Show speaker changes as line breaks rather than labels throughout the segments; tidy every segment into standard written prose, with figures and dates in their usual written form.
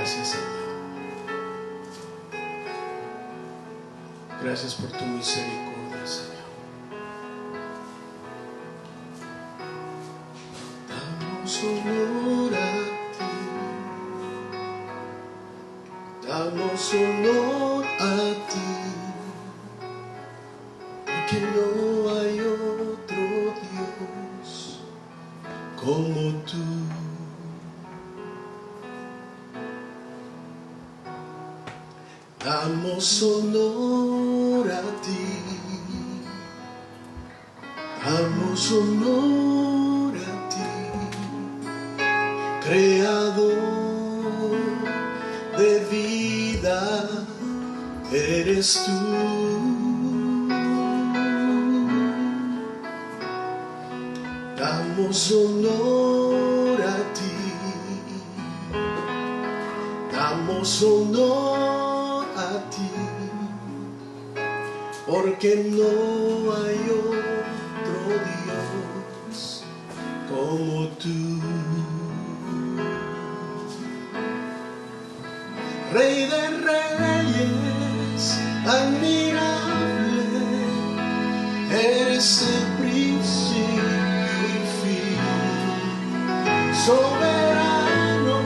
Gracias, Señor. Gracias por tu misericordia, Señor. Damos honor a ti. Damos honor a ti. Porque no hay otro Dios como tú. Damos honor a ti, damos honor a ti, creador de vida, eres tú. Damos honor a ti, damos honor a ti, porque no hay otro Dios como tú. Rey de reyes, admirable, eres el principio y fin, soberano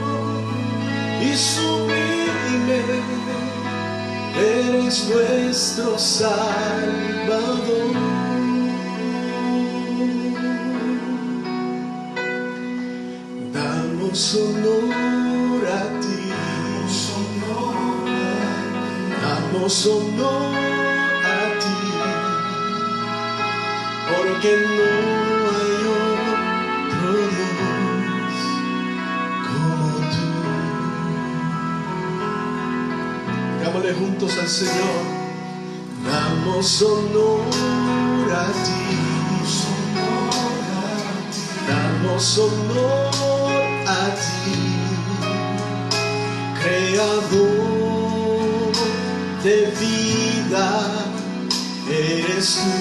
y sublime, eres nuestro Salvador. Damos honor a ti, damos honor a ti, porque no hay otro Dios como tú. Digámosle juntos al Señor. Damos honor a ti, damos honor a ti, creador de vida, eres tú.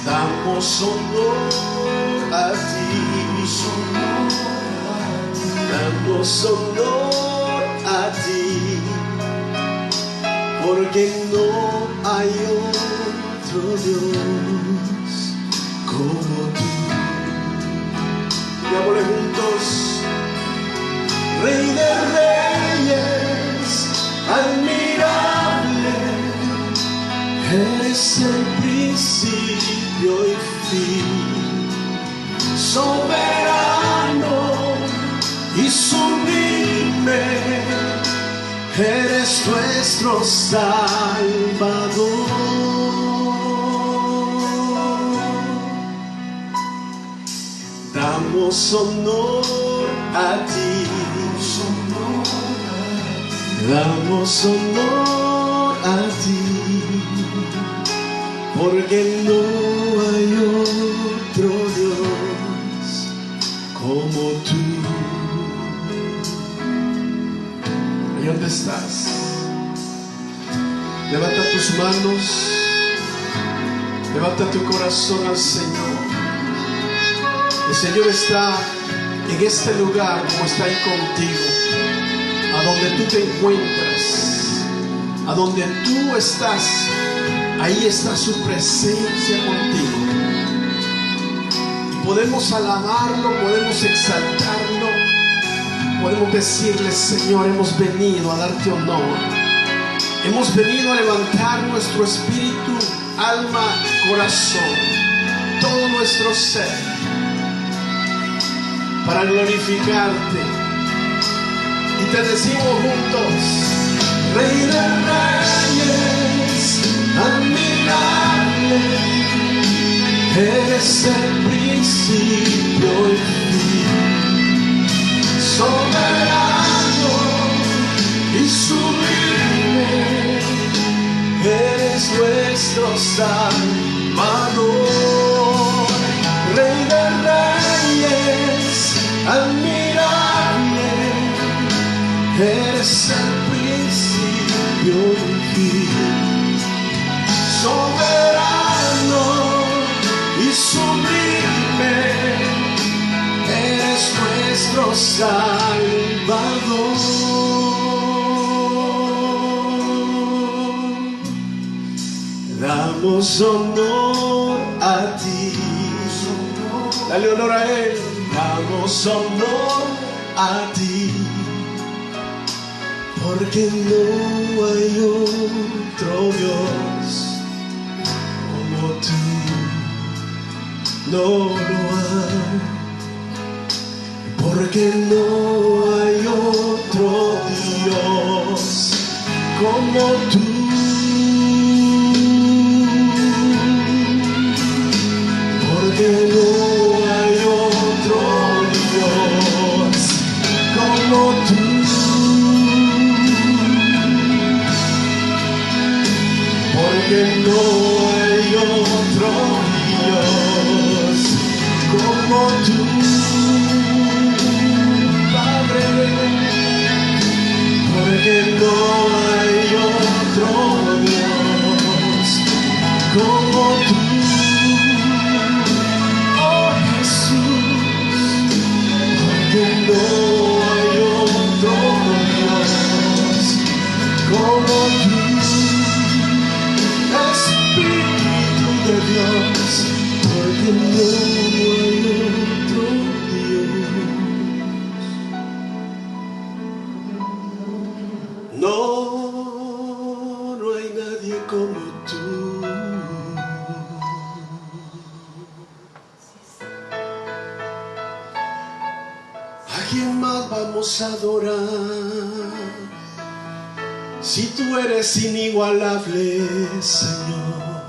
Damos honor a ti, damos honor a ti, porque no hay otro Dios como tú. Digámosle juntos. Rey de reyes, admirable, eres el principio y fin, soberano y sublime, eres nuestro Salvador. Damos honor a ti, damos honor a ti, porque no hay otro Dios como tú. ¿Y dónde estás? Levanta tus manos, levanta tu corazón al Señor. El Señor está en este lugar como está ahí contigo. A donde tú te encuentras, a donde tú estás, ahí está su presencia contigo. Y podemos alabarlo, podemos exaltarlo, podemos decirle: Señor, hemos venido a darte honor, hemos venido a levantar nuestro espíritu, alma, corazón, todo nuestro ser, para glorificarte. Y te decimos juntos: Rey de reyes, admirable, eres el principio y fin, soberano y sublime, eres nuestro Salvador. Rey de reyes, admirable, eres el principio y fin, soberano y sublime, Salvador. Damos honor a ti. Dale honor a Él. Damos honor a ti, porque no hay otro Dios como tú. No lo hay, porque no hay otro Dios como tú. Porque no hay otro Dios como tú. Porque no hay otro Dios como tú, Padre. Porque no hay otro Dios como tú. Oh Jesús, porque no hay otro Dios como tú. Espíritu de Dios, porque no hay otro Dios. No hay nadie como tú. ¿A quién más vamos a adorar? Si tú eres inigualable, Señor,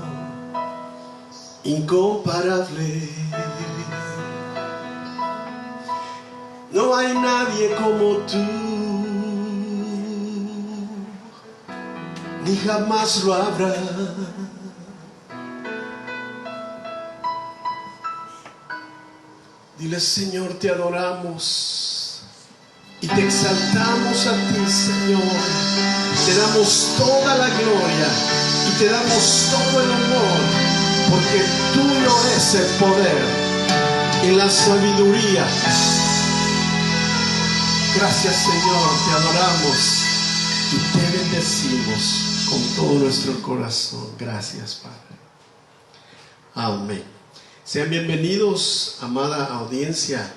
incomparable. No hay nadie como tú, ni jamás lo habrá. Dile, Señor, te adoramos y te exaltamos a ti, Señor. Te damos toda la gloria y te damos todo el honor, porque tuyo es el poder y la sabiduría. Gracias, Señor, te adoramos y te bendecimos con todo nuestro corazón. Gracias, Padre. Amén. Sean bienvenidos, amada audiencia,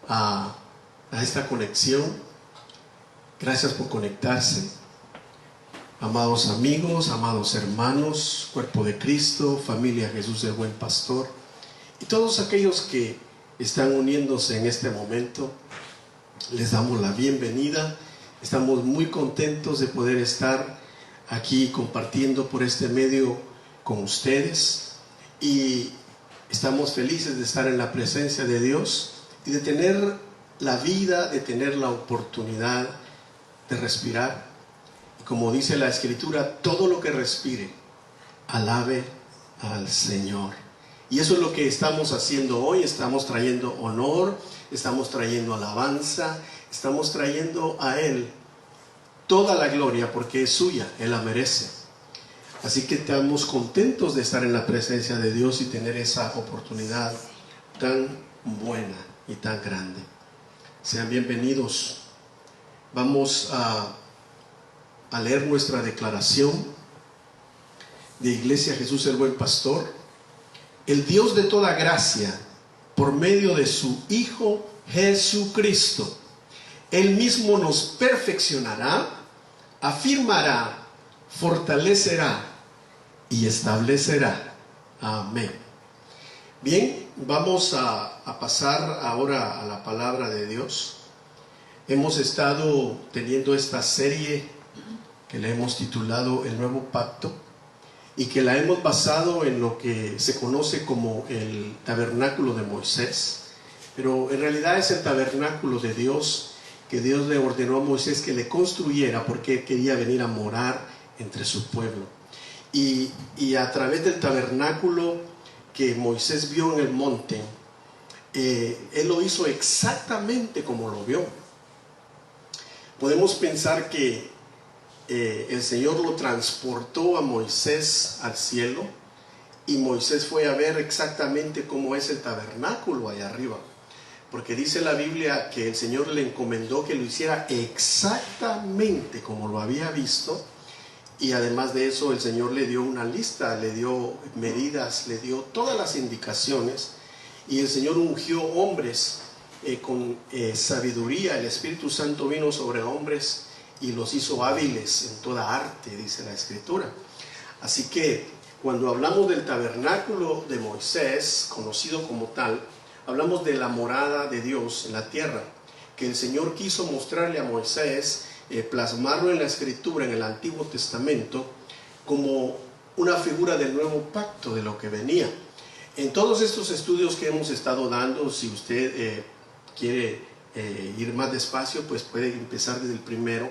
a esta conexión. Gracias por conectarse. Amados amigos, amados hermanos, cuerpo de Cristo, familia Jesús el Buen Pastor, y todos aquellos que están uniéndose en este momento, les damos la bienvenida. Estamos muy contentos de poder estar aquí compartiendo por este medio con ustedes, y estamos felices de estar en la presencia de Dios y de tener la vida, de tener la oportunidad de respirar. Como dice la Escritura, todo lo que respire, alabe al Señor. Y eso es lo que estamos haciendo hoy. Estamos trayendo honor, estamos trayendo alabanza, estamos trayendo a Él toda la gloria, porque es suya, Él la merece. Así que estamos contentos de estar en la presencia de Dios y tener esa oportunidad tan buena y tan grande. Sean bienvenidos. Vamos a leer nuestra declaración de Iglesia Jesús el Buen Pastor. El Dios de toda gracia, por medio de su Hijo Jesucristo, Él mismo nos perfeccionará, afirmará, fortalecerá y establecerá. Amén. Bien, vamos a pasar ahora a la palabra de Dios. Hemos estado teniendo esta serie que le hemos titulado El Nuevo Pacto, y que la hemos basado en lo que se conoce como el tabernáculo de Moisés, pero en realidad es el tabernáculo de Dios, que Dios le ordenó a Moisés que le construyera porque quería venir a morar entre su pueblo. Y a través del tabernáculo que Moisés vio en el monte, él lo hizo exactamente como lo vio. Podemos pensar que el Señor lo transportó a Moisés al cielo, y Moisés fue a ver exactamente cómo es el tabernáculo allá arriba, porque dice la Biblia que el Señor le encomendó que lo hiciera exactamente como lo había visto, y además de eso el Señor le dio una lista, le dio medidas, le dio todas las indicaciones, y el Señor ungió hombres con sabiduría. El Espíritu Santo vino sobre hombres y los hizo hábiles en toda arte, dice la Escritura. Así que cuando hablamos del tabernáculo de Moisés, conocido como tal, hablamos de la morada de Dios en la tierra, que el Señor quiso mostrarle a Moisés, plasmarlo en la Escritura, en el Antiguo Testamento, como una figura del nuevo pacto, de lo que venía. En todos estos estudios que hemos estado dando, si usted quiere ir más despacio, pues puede empezar desde el primero,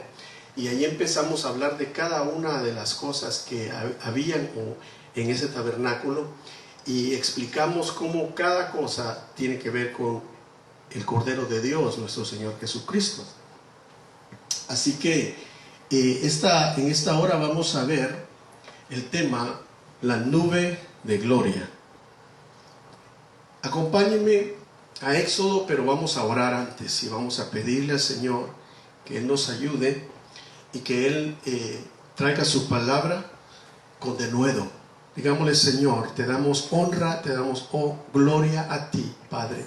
y ahí empezamos a hablar de cada una de las cosas que habían en ese tabernáculo, y explicamos cómo cada cosa tiene que ver con el Cordero de Dios, nuestro Señor Jesucristo. Así que en esta hora vamos a ver el tema, la nube de gloria. Acompáñenme a Éxodo, pero vamos a orar antes y vamos a pedirle al Señor que Él nos ayude y que Él traiga su palabra con denuedo. Digámosle: Señor, te damos honra, te damos gloria a ti, Padre,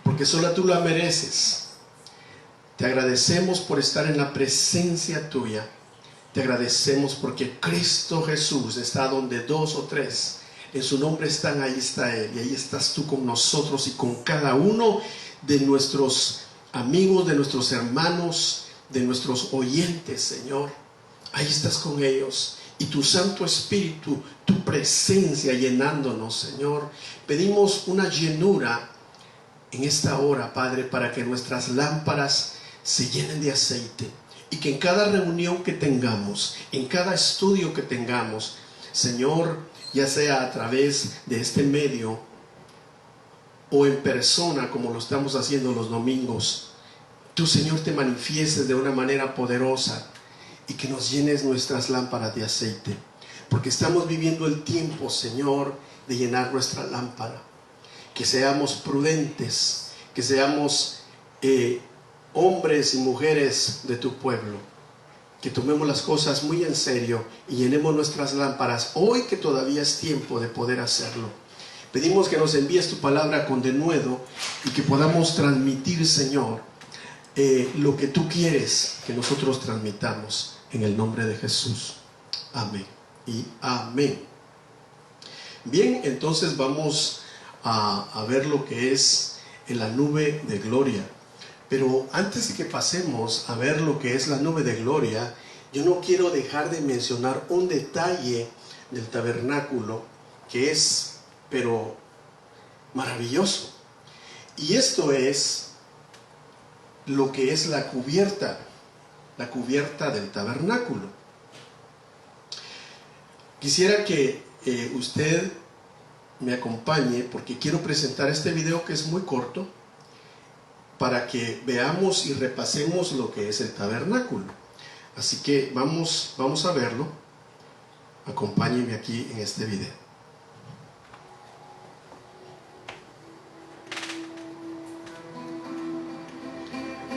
porque solo tú la mereces. Te agradecemos por estar en la presencia tuya. Te agradecemos porque Cristo Jesús está donde dos o tres en su nombre están, ahí está Él, y ahí estás tú con nosotros y con cada uno de nuestros amigos, de nuestros hermanos, de nuestros oyentes, Señor. Ahí estás con ellos, y tu Santo Espíritu, tu presencia llenándonos, Señor. Pedimos una llenura en esta hora, Padre, para que nuestras lámparas se llenen de aceite, y que en cada reunión que tengamos, en cada estudio que tengamos, Señor, ya sea a través de este medio o en persona como lo estamos haciendo los domingos, tú, Señor, te manifiestes de una manera poderosa y que nos llenes nuestras lámparas de aceite, porque estamos viviendo el tiempo, Señor, de llenar nuestra lámpara. Que seamos prudentes, que seamos hombres y mujeres de tu pueblo, que tomemos las cosas muy en serio y llenemos nuestras lámparas hoy, que todavía es tiempo de poder hacerlo. Pedimos que nos envíes tu palabra con denuedo y que podamos transmitir, Señor, lo que tú quieres que nosotros transmitamos, en el nombre de Jesús. Amén y amén. Bien, entonces vamos a ver lo que es en la nube de gloria. Pero antes de que pasemos a ver lo que es la nube de gloria, yo no quiero dejar de mencionar un detalle del tabernáculo que es, pero maravilloso. Y esto es lo que es la cubierta del tabernáculo. Quisiera que usted me acompañe, porque quiero presentar este video que es muy corto, para que veamos y repasemos lo que es el tabernáculo. Así que vamos a verlo. Acompáñenme aquí en este video.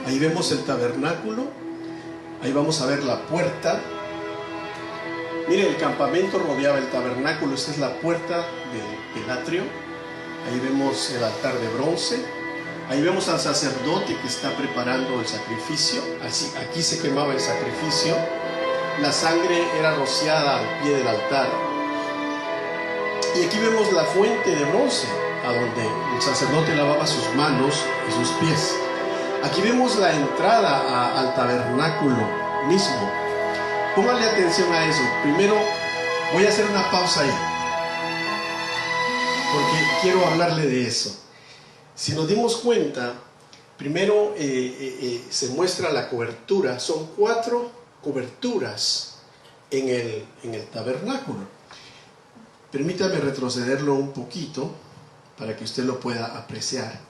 Ahí vemos el tabernáculo. Ahí vamos a ver la puerta. Mire, el campamento rodeaba el tabernáculo. Esta es la puerta del atrio. Ahí vemos el altar de bronce. Ahí vemos al sacerdote que está preparando el sacrificio. Así, aquí se quemaba el sacrificio. La sangre era rociada al pie del altar. Y aquí vemos la fuente de bronce, a donde el sacerdote lavaba sus manos y sus pies. Aquí vemos la entrada al tabernáculo mismo. Póngale atención a eso. Primero voy a hacer una pausa ahí, porque quiero hablarle de eso. Si nos dimos cuenta, primero se muestra la cobertura. Son 4 coberturas en el tabernáculo. Permítame retrocederlo un poquito para que usted lo pueda apreciar.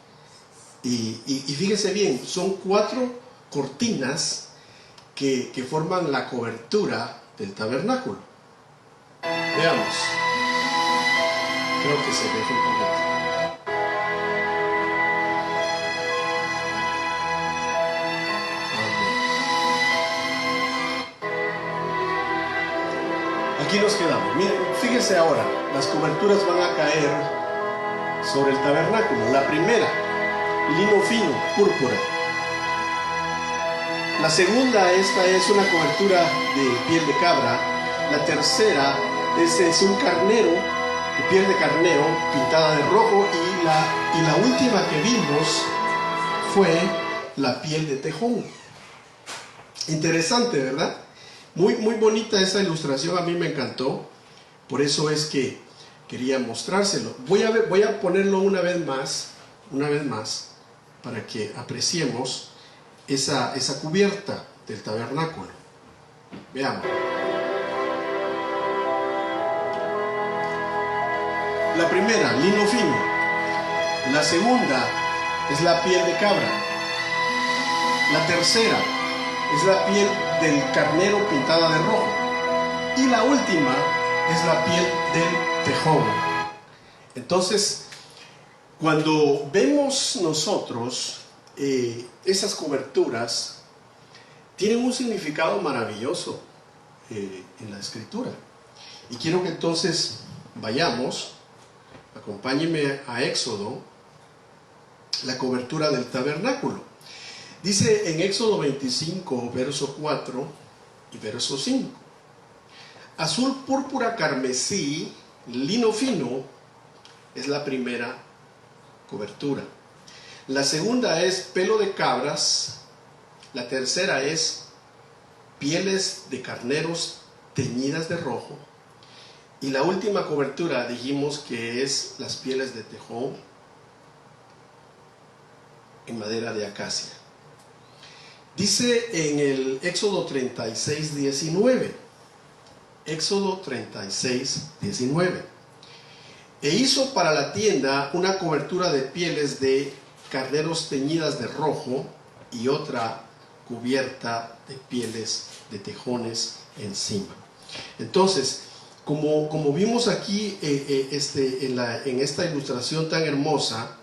Y fíjese bien, son 4 cortinas que forman la cobertura del tabernáculo. Veamos. Creo que se ve un poquito. Aquí nos quedamos. Miren, fíjese ahora, las coberturas van a caer sobre el tabernáculo. La primera, lino fino, púrpura. La segunda, esta es una cobertura de piel de cabra. La tercera, este es un carnero, de piel de carnero pintada de rojo. Y la última que vimos fue la piel de tejón. Interesante, ¿verdad? Muy bonita esa ilustración, a mí me encantó. Por eso es que quería mostrárselo. Voy a ponerlo una vez más, para que apreciemos esa cubierta del tabernáculo. Veamos. La primera, lino fino. La segunda es la piel de cabra. La tercera es la piel del carnero pintada de rojo. Y la última es la piel del tejón. Entonces, cuando vemos nosotros esas coberturas, tienen un significado maravilloso en la Escritura. Y quiero que entonces vayamos, acompáñenme a Éxodo, la cobertura del tabernáculo. Dice en Éxodo 25, verso 4 y verso 5. Azul, púrpura, carmesí, lino fino es la primera cobertura. La segunda es pelo de cabras. La tercera es pieles de carneros teñidas de rojo. Y la última cobertura dijimos que es las pieles de tejón en madera de acacia. Dice en el Éxodo 36, 19. Éxodo 36, 19. E hizo para la tienda una cobertura de pieles de carneros teñidas de rojo y otra cubierta de pieles de tejones encima. Entonces, como vimos aquí en esta ilustración tan hermosa,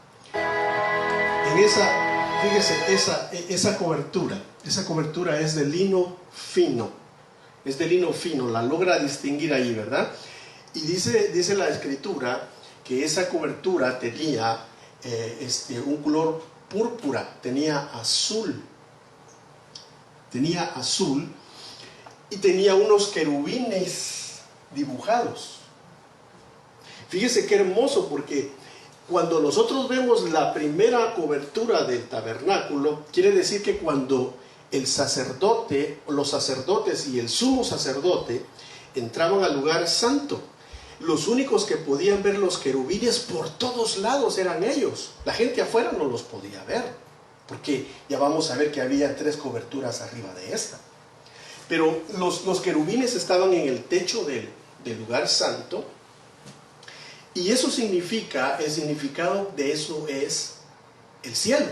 fíjese, esa cobertura es de lino fino. Es de lino fino, la logra distinguir ahí, ¿verdad? Y dice la Escritura que esa cobertura tenía un color púrpura, tenía azul y tenía unos querubines dibujados. Fíjese qué hermoso, porque cuando nosotros vemos la primera cobertura del tabernáculo, quiere decir que cuando el sacerdote, los sacerdotes y el sumo sacerdote entraban al lugar santo, los únicos que podían ver los querubines por todos lados eran ellos. La gente afuera no los podía ver, porque ya vamos a ver que había 3 coberturas arriba de esta. Pero los querubines estaban en el techo del lugar santo, y eso significa, el significado de eso es el cielo.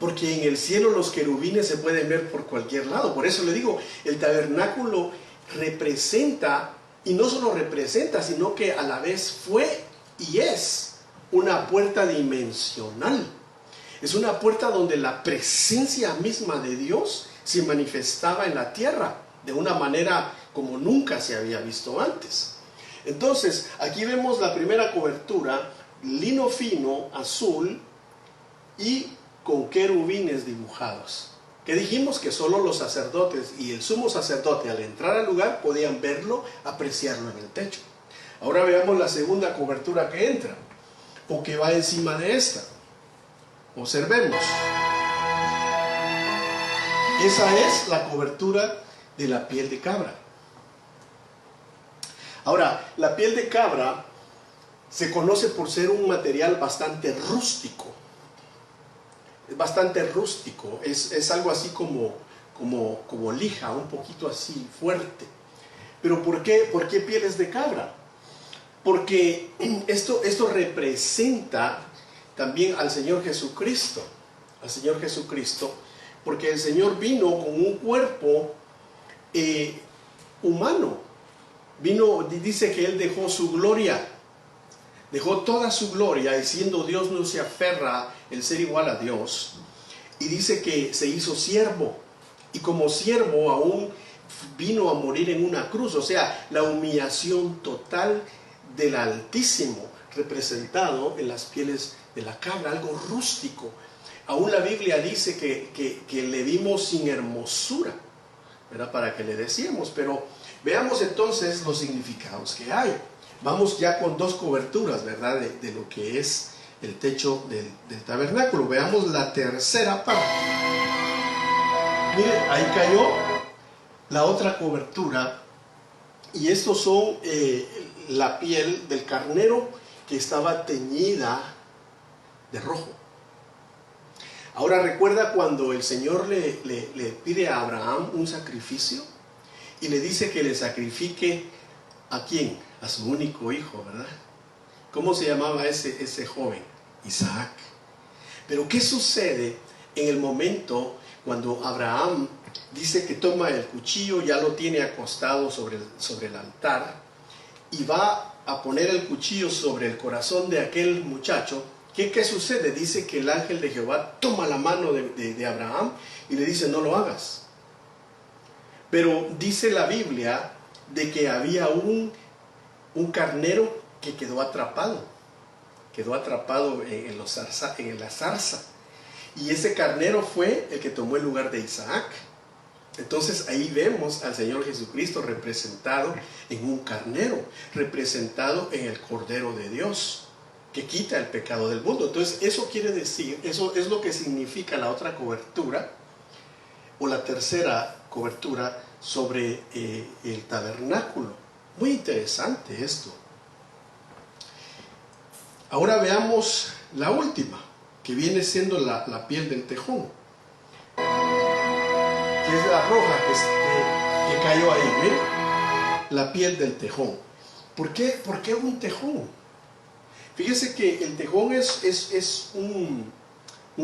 Porque en el cielo los querubines se pueden ver por cualquier lado. Por eso le digo, el tabernáculo representa, y no solo representa, sino que a la vez fue y es una puerta dimensional. Es una puerta donde la presencia misma de Dios se manifestaba en la tierra de una manera como nunca se había visto antes. Entonces, aquí vemos la primera cobertura, lino fino, azul y con querubines dibujados. Que dijimos que solo los sacerdotes y el sumo sacerdote al entrar al lugar podían verlo, apreciarlo en el techo. Ahora veamos la segunda cobertura que entra, o que va encima de esta. Observemos. Esa es la cobertura de la piel de cabra. Ahora, la piel de cabra se conoce por ser un material bastante rústico. Es bastante rústico, es algo así como lija, un poquito así fuerte. Pero ¿por qué pieles de cabra? Porque esto representa también al Señor Jesucristo. Al Señor Jesucristo, porque el Señor vino con un cuerpo humano. Dice que Él dejó su gloria. Dejó toda su gloria, y siendo Dios no se aferra el ser igual a Dios. Y dice que se hizo siervo. Y como siervo, aún vino a morir en una cruz, o sea, la humillación total del Altísimo, representado en las pieles de la cabra, algo rústico. Aún la Biblia dice que le vimos sin hermosura, ¿verdad? Para que le decíamos, pero veamos entonces los significados que hay. Vamos ya con dos coberturas, ¿verdad? De lo que es el techo del tabernáculo. Veamos la tercera parte. Mire, ahí cayó la otra cobertura, y estos son la piel del carnero que estaba teñida de rojo. Ahora recuerda cuando el Señor le pide a Abraham un sacrificio y le dice que le sacrifique ¿a quién? A su único hijo, ¿verdad? ¿Cómo se llamaba ese joven? Isaac. Pero ¿qué sucede en el momento cuando Abraham dice que toma el cuchillo, ya lo tiene acostado sobre el altar, y va a poner el cuchillo sobre el corazón de aquel muchacho? ¿Qué sucede? Dice que el ángel de Jehová toma la mano de Abraham y le dice: no lo hagas. Pero dice la Biblia de que había un carnero que quedó atrapado en la zarza, y ese carnero fue el que tomó el lugar de Isaac. Entonces ahí vemos al Señor Jesucristo representado en un carnero, representado en el Cordero de Dios, que quita el pecado del mundo. Entonces eso quiere decir, eso es lo que significa la otra cobertura, o la tercera cobertura sobre el tabernáculo. Muy interesante esto. Ahora veamos la última, que viene siendo la piel del tejón, que es la roja que cayó ahí, ¿ven? La piel del tejón. ¿Por qué un tejón? Fíjese que el tejón es un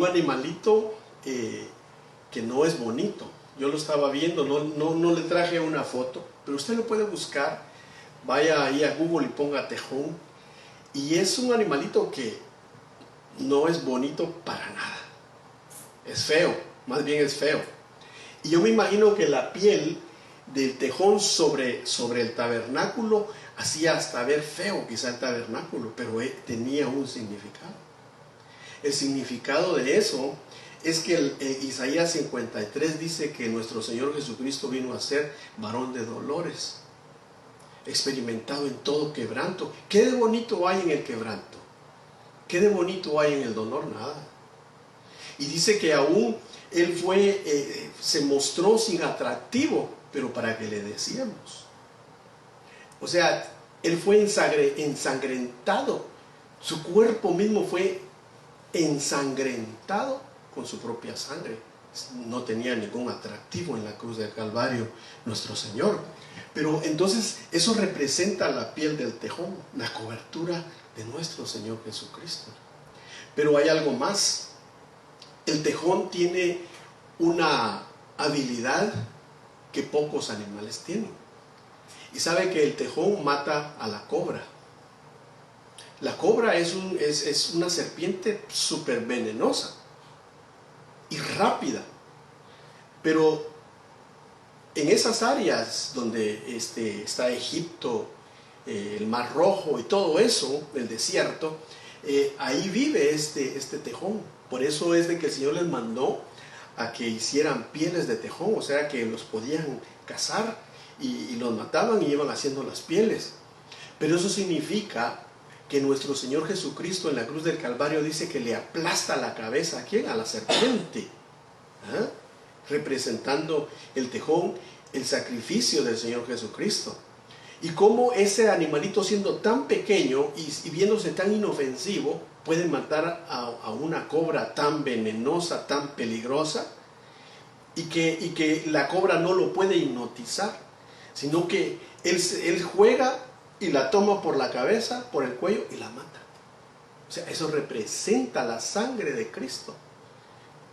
animalito que no es bonito. Yo lo estaba viendo, no le traje una foto, pero usted lo puede buscar. Vaya ahí a Google y ponga tejón. Y es un animalito que no es bonito para nada. Es feo, más bien es feo. Y yo me imagino que la piel del tejón sobre el tabernáculo hacía hasta ver feo quizá el tabernáculo, pero tenía un significado. El significado de eso es que Isaías 53 dice que nuestro Señor Jesucristo vino a ser varón de dolores, experimentado en todo quebranto. ¿Qué de bonito hay en el quebranto? ¿Qué de bonito hay en el dolor? Nada. Y dice que aún Él se mostró sin atractivo, pero para que le decíamos. O sea, Él fue ensangrentado. Su cuerpo mismo fue ensangrentado con su propia sangre. No tenía ningún atractivo en la cruz del Calvario nuestro Señor. Pero entonces eso representa la piel del tejón, la cobertura de nuestro Señor Jesucristo. Pero hay algo más. El tejón tiene una habilidad que pocos animales tienen. Y sabe que el tejón mata a la cobra. La cobra es una serpiente súper venenosa y rápida. Pero en esas áreas donde está Egipto, el Mar Rojo y todo eso, el desierto, ahí vive este tejón. Por eso es de que el Señor les mandó a que hicieran pieles de tejón, o sea que los podían cazar y los mataban y iban haciendo las pieles. Pero eso significa que nuestro Señor Jesucristo en la cruz del Calvario dice que le aplasta la cabeza ¿a quién? A la serpiente, ¿ah? Representando el tejón, el sacrificio del Señor Jesucristo. Y cómo ese animalito, siendo tan pequeño y viéndose tan inofensivo, puede matar a una cobra tan venenosa, tan peligrosa, y que la cobra no lo puede hipnotizar, sino que él juega y la toma por la cabeza, por el cuello y la mata. O sea, eso representa la sangre de Cristo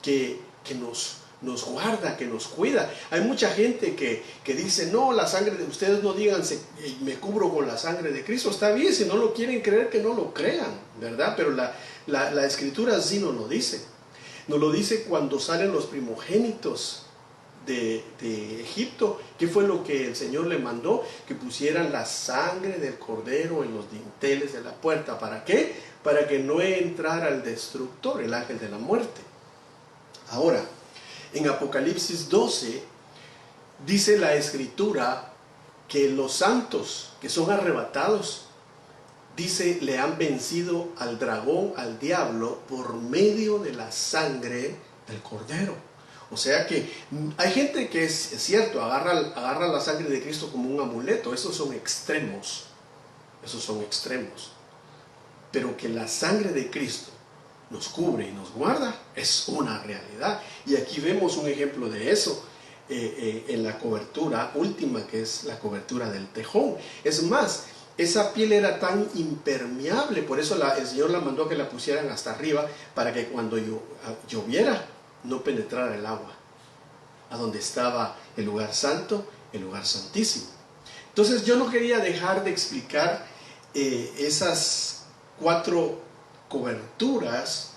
que nos guarda, que nos cuida. Hay mucha gente que dice: no, la sangre de ustedes no digan me cubro con la sangre de Cristo. Está bien, si no lo quieren creer, que no lo crean, ¿verdad? Pero la Escritura sí nos lo dice. Nos lo dice cuando salen los primogénitos de Egipto, ¿qué fue lo que el Señor le mandó? Que pusieran la sangre del cordero en los dinteles de la puerta. ¿Para qué? Para que no entrara el destructor, el ángel de la muerte. Ahora, en Apocalipsis 12 dice la Escritura que los santos que son arrebatados, dice, le han vencido al dragón, al diablo, por medio de la sangre del cordero. O sea que hay gente que es cierto, agarra la sangre de Cristo como un amuleto. Esos son extremos. Pero que la sangre de Cristo nos cubre y nos guarda es una realidad. Y aquí vemos un ejemplo de eso en la cobertura última, que es la cobertura del tejón. Es más, esa piel era tan impermeable, por eso el Señor la mandó a que la pusieran hasta arriba, para que cuando lloviera no penetrara el agua a donde estaba el lugar santo, el lugar santísimo. Entonces yo no quería dejar de explicar esas 4 coberturas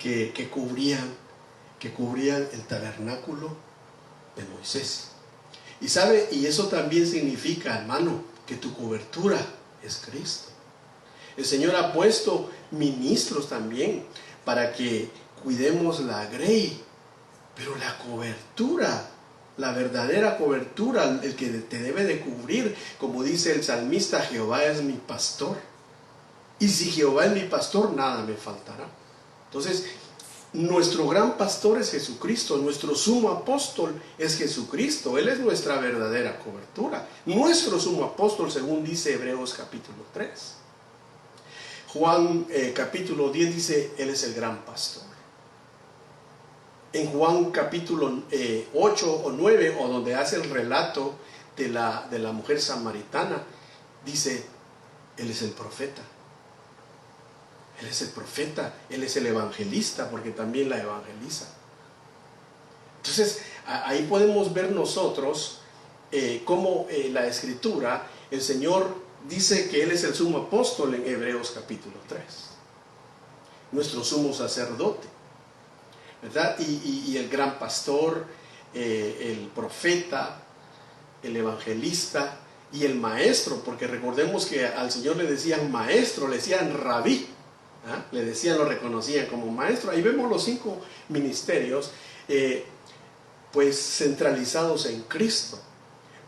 que cubrían el tabernáculo de Moisés. Y eso también significa, hermano, que tu cobertura es Cristo. El Señor ha puesto ministros también para que cuidemos la grey, pero la cobertura, la verdadera cobertura, el que te debe de cubrir, como dice el salmista, Jehová es mi pastor, y si Jehová es mi pastor, nada me faltará. Entonces, nuestro gran pastor es Jesucristo, nuestro sumo apóstol es Jesucristo, Él es nuestra verdadera cobertura, nuestro sumo apóstol, según dice Hebreos capítulo 3. Juan capítulo 10 dice, Él es el gran pastor. En Juan capítulo 8 o 9, o donde hace el relato de la mujer samaritana, dice, Él es el profeta. Él es el profeta, Él es el evangelista, porque también la evangeliza. Entonces, ahí podemos ver nosotros cómo la Escritura, el Señor dice que Él es el sumo apóstol en Hebreos capítulo 3. Nuestro sumo sacerdote, ¿verdad? Y el gran pastor, el profeta, el evangelista y el maestro, porque recordemos que al Señor le decían maestro, le decían rabí. Le decían, lo reconocían como maestro. Ahí vemos los 5 ministerios pues centralizados en Cristo,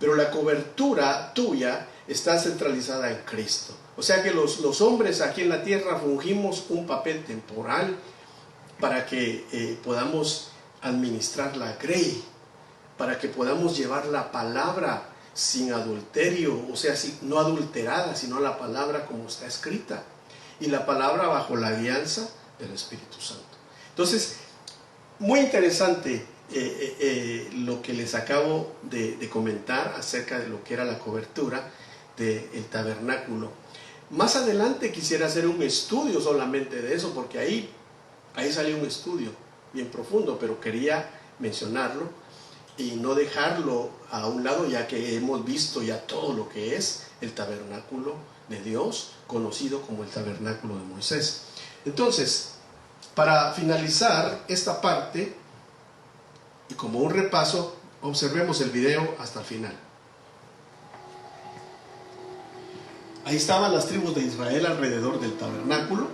pero la cobertura tuya está centralizada en Cristo. O sea que los hombres aquí en la tierra fungimos un papel temporal para que podamos administrar la grey, para que podamos llevar la palabra sin adulterio, o sea, no adulterada, sino la palabra como está escrita, y la palabra bajo la guianza del Espíritu Santo. Entonces, muy interesante lo que les acabo de comentar acerca de lo que era la cobertura del tabernáculo. Más adelante quisiera hacer un estudio solamente de eso, porque ahí salió un estudio bien profundo, pero quería mencionarlo y no dejarlo a un lado, ya que hemos visto ya todo lo que es el tabernáculo de Dios, conocido como el tabernáculo de Moisés. Entonces, para finalizar esta parte y como un repaso, observemos el video hasta el final. Ahí estaban las tribus de Israel alrededor del tabernáculo.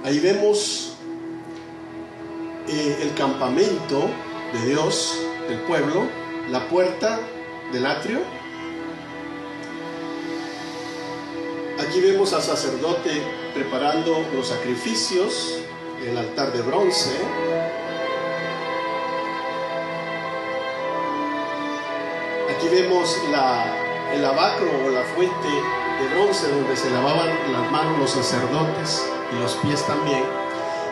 Ahí vemos el campamento de Dios, del pueblo, la puerta del atrio. Aquí vemos al sacerdote preparando los sacrificios, el altar de bronce. Aquí vemos el lavacro o la fuente de bronce donde se lavaban las manos los sacerdotes y los pies también.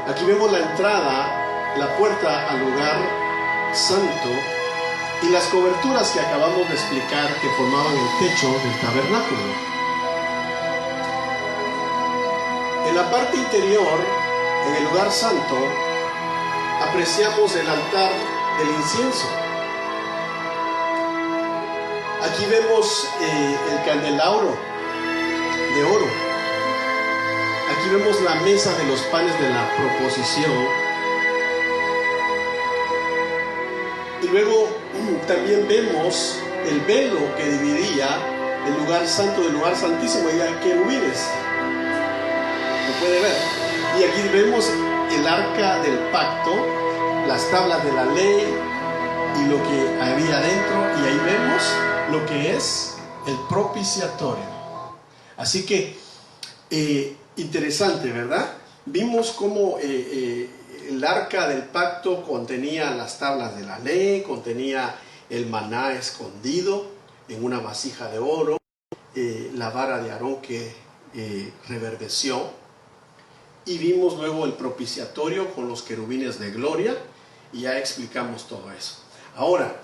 Aquí vemos la entrada, la puerta al lugar santo y las coberturas que acabamos de explicar que formaban el techo del tabernáculo. En la parte interior, en el lugar santo, apreciamos el altar del incienso. Aquí vemos el candelabro de oro. Aquí vemos la mesa de los panes de la proposición. Y luego también vemos el velo que dividía el lugar santo del lugar santísimo, y hay querubines. Lo puede ver. Y aquí vemos el arca del pacto, las tablas de la ley y lo que había dentro, y ahí vemos lo que es el propiciatorio. Así que interesante, ¿verdad? Vimos cómo el arca del pacto contenía las tablas de la ley, contenía el maná escondido en una vasija de oro, la vara de Aarón que reverdeció, y vimos luego el propiciatorio con los querubines de gloria, y ya explicamos todo eso. Ahora,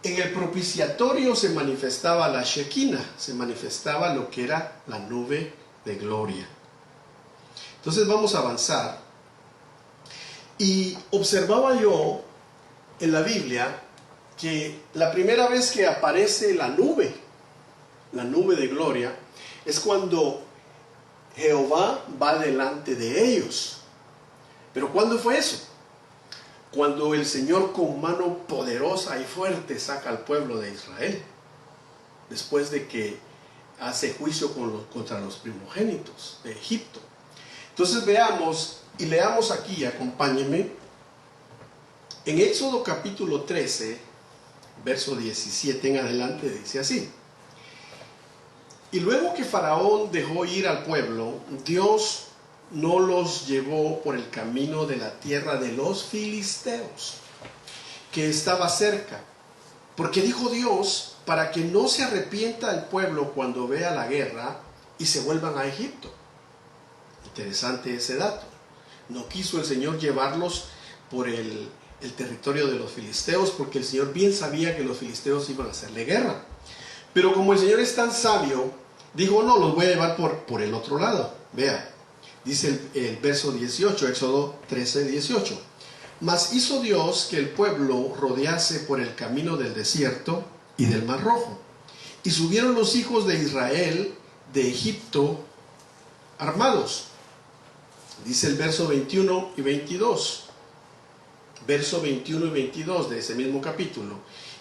en el propiciatorio se manifestaba la Shekinah, se manifestaba lo que era la nube de gloria. Entonces vamos a avanzar, y observaba yo en la Biblia que la primera vez que aparece la nube de gloria, es cuando Jehová va delante de ellos. ¿Pero cuándo fue eso? Cuando el Señor con mano poderosa y fuerte saca al pueblo de Israel, después de que hace juicio contra los primogénitos de Egipto. Entonces veamos y leamos aquí, acompáñenme, en Éxodo capítulo 13, verso 17 en adelante, dice así: y luego que Faraón dejó ir al pueblo, Dios no los llevó por el camino de la tierra de los filisteos, que estaba cerca, porque dijo Dios, para que no se arrepienta el pueblo cuando vea la guerra y se vuelvan a Egipto. Interesante ese dato. No quiso el Señor llevarlos por el territorio de los filisteos, porque el Señor bien sabía que los filisteos iban a hacerle guerra. Pero como el Señor es tan sabio, dijo, no, los voy a llevar por el otro lado. Vea, dice el verso 18, Éxodo 13, 18. Mas hizo Dios que el pueblo rodease por el camino del desierto y del Mar Rojo. Y subieron los hijos de Israel de Egipto armados. Dice el verso 21 y 22. Verso 21 y 22 de ese mismo capítulo.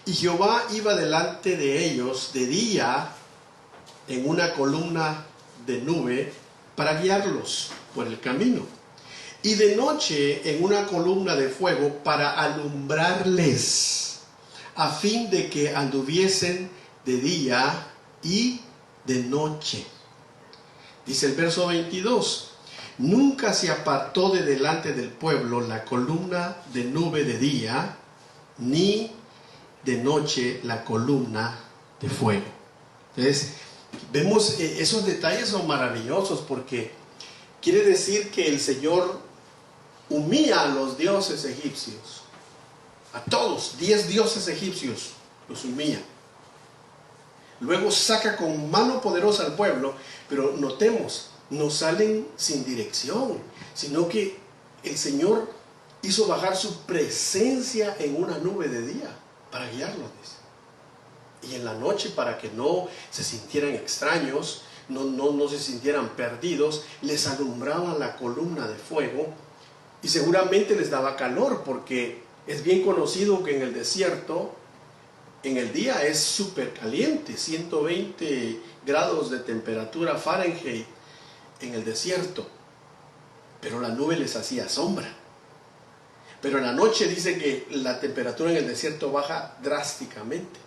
Y Jehová iba delante de ellos de día en una columna de nube para guiarlos por el camino, y de noche en una columna de fuego para alumbrarles, a fin de que anduviesen de día y de noche. Dice el verso 22. Nunca se apartó de delante del pueblo la columna de nube de día, ni de noche la columna de fuego. Entonces, vemos esos detalles son maravillosos, porque quiere decir que el Señor humilla a los dioses egipcios, a todos, 10 dioses egipcios los humilla. Luego saca con mano poderosa al pueblo, pero notemos, no salen sin dirección, sino que el Señor hizo bajar su presencia en una nube de día para guiarlos, dice. Y en la noche, para que no se sintieran extraños, no se sintieran perdidos, les alumbraba la columna de fuego, y seguramente les daba calor, porque es bien conocido que en el desierto, en el día es súper caliente, 120 grados de temperatura Fahrenheit en el desierto, pero la nube les hacía sombra. Pero en la noche dice que la temperatura en el desierto baja drásticamente.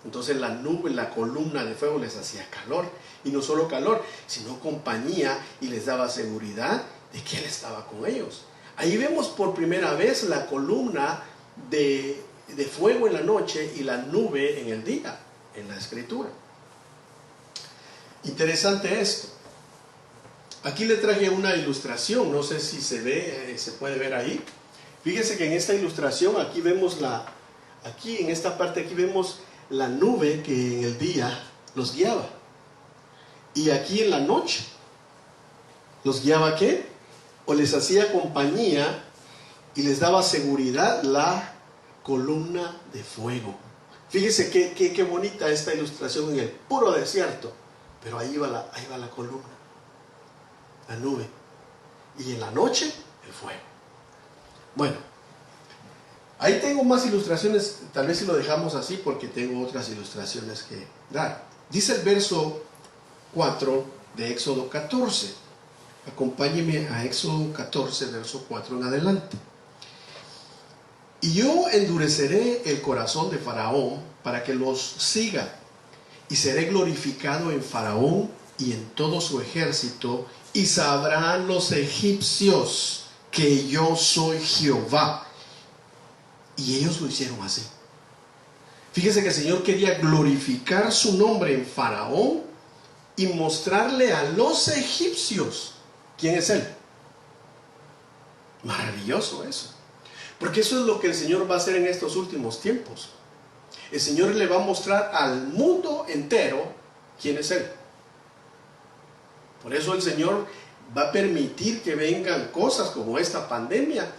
Entonces la nube, la columna de fuego les hacía calor, y no solo calor, sino compañía, y les daba seguridad de que Él estaba con ellos. Ahí vemos por primera vez la columna de fuego en la noche y la nube en el día, en la Escritura. Interesante esto. Aquí le traje una ilustración, no sé si se ve, se puede ver ahí. Fíjense que en esta ilustración aquí vemos aquí en esta parte aquí vemos la nube que en el día los guiaba, y aquí en la noche los guiaba, ¿qué? O les hacía compañía y les daba seguridad la columna de fuego. Fíjense qué bonita esta ilustración en el puro desierto, pero ahí va la columna, la nube, y en la noche el fuego. Bueno, Ahí tengo más ilustraciones, tal vez si lo dejamos así porque tengo otras ilustraciones que dar. Dice el verso 4 de Éxodo 14. Acompáñeme a Éxodo 14, verso 4 en adelante. Y yo endureceré el corazón de Faraón para que los siga, y seré glorificado en Faraón y en todo su ejército, y sabrán los egipcios que yo soy Jehová. Y ellos lo hicieron así. Fíjese que el Señor quería glorificar su nombre en Faraón y mostrarle a los egipcios quién es Él. Maravilloso eso. Porque eso es lo que el Señor va a hacer en estos últimos tiempos. El Señor le va a mostrar al mundo entero quién es Él. Por eso el Señor va a permitir que vengan cosas como esta pandemia.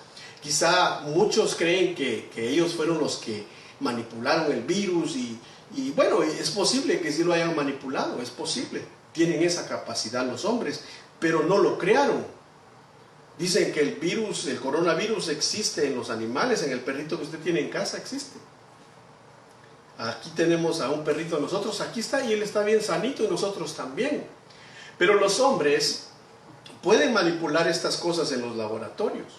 Quizá muchos creen que ellos fueron los que manipularon el virus y bueno, es posible que sí lo hayan manipulado, es posible. Tienen esa capacidad los hombres, pero no lo crearon. Dicen que el virus, el coronavirus existe en los animales, en el perrito que usted tiene en casa existe. Aquí tenemos a un perrito de nosotros, aquí está y él está bien sanito y nosotros también. Pero los hombres pueden manipular estas cosas en los laboratorios.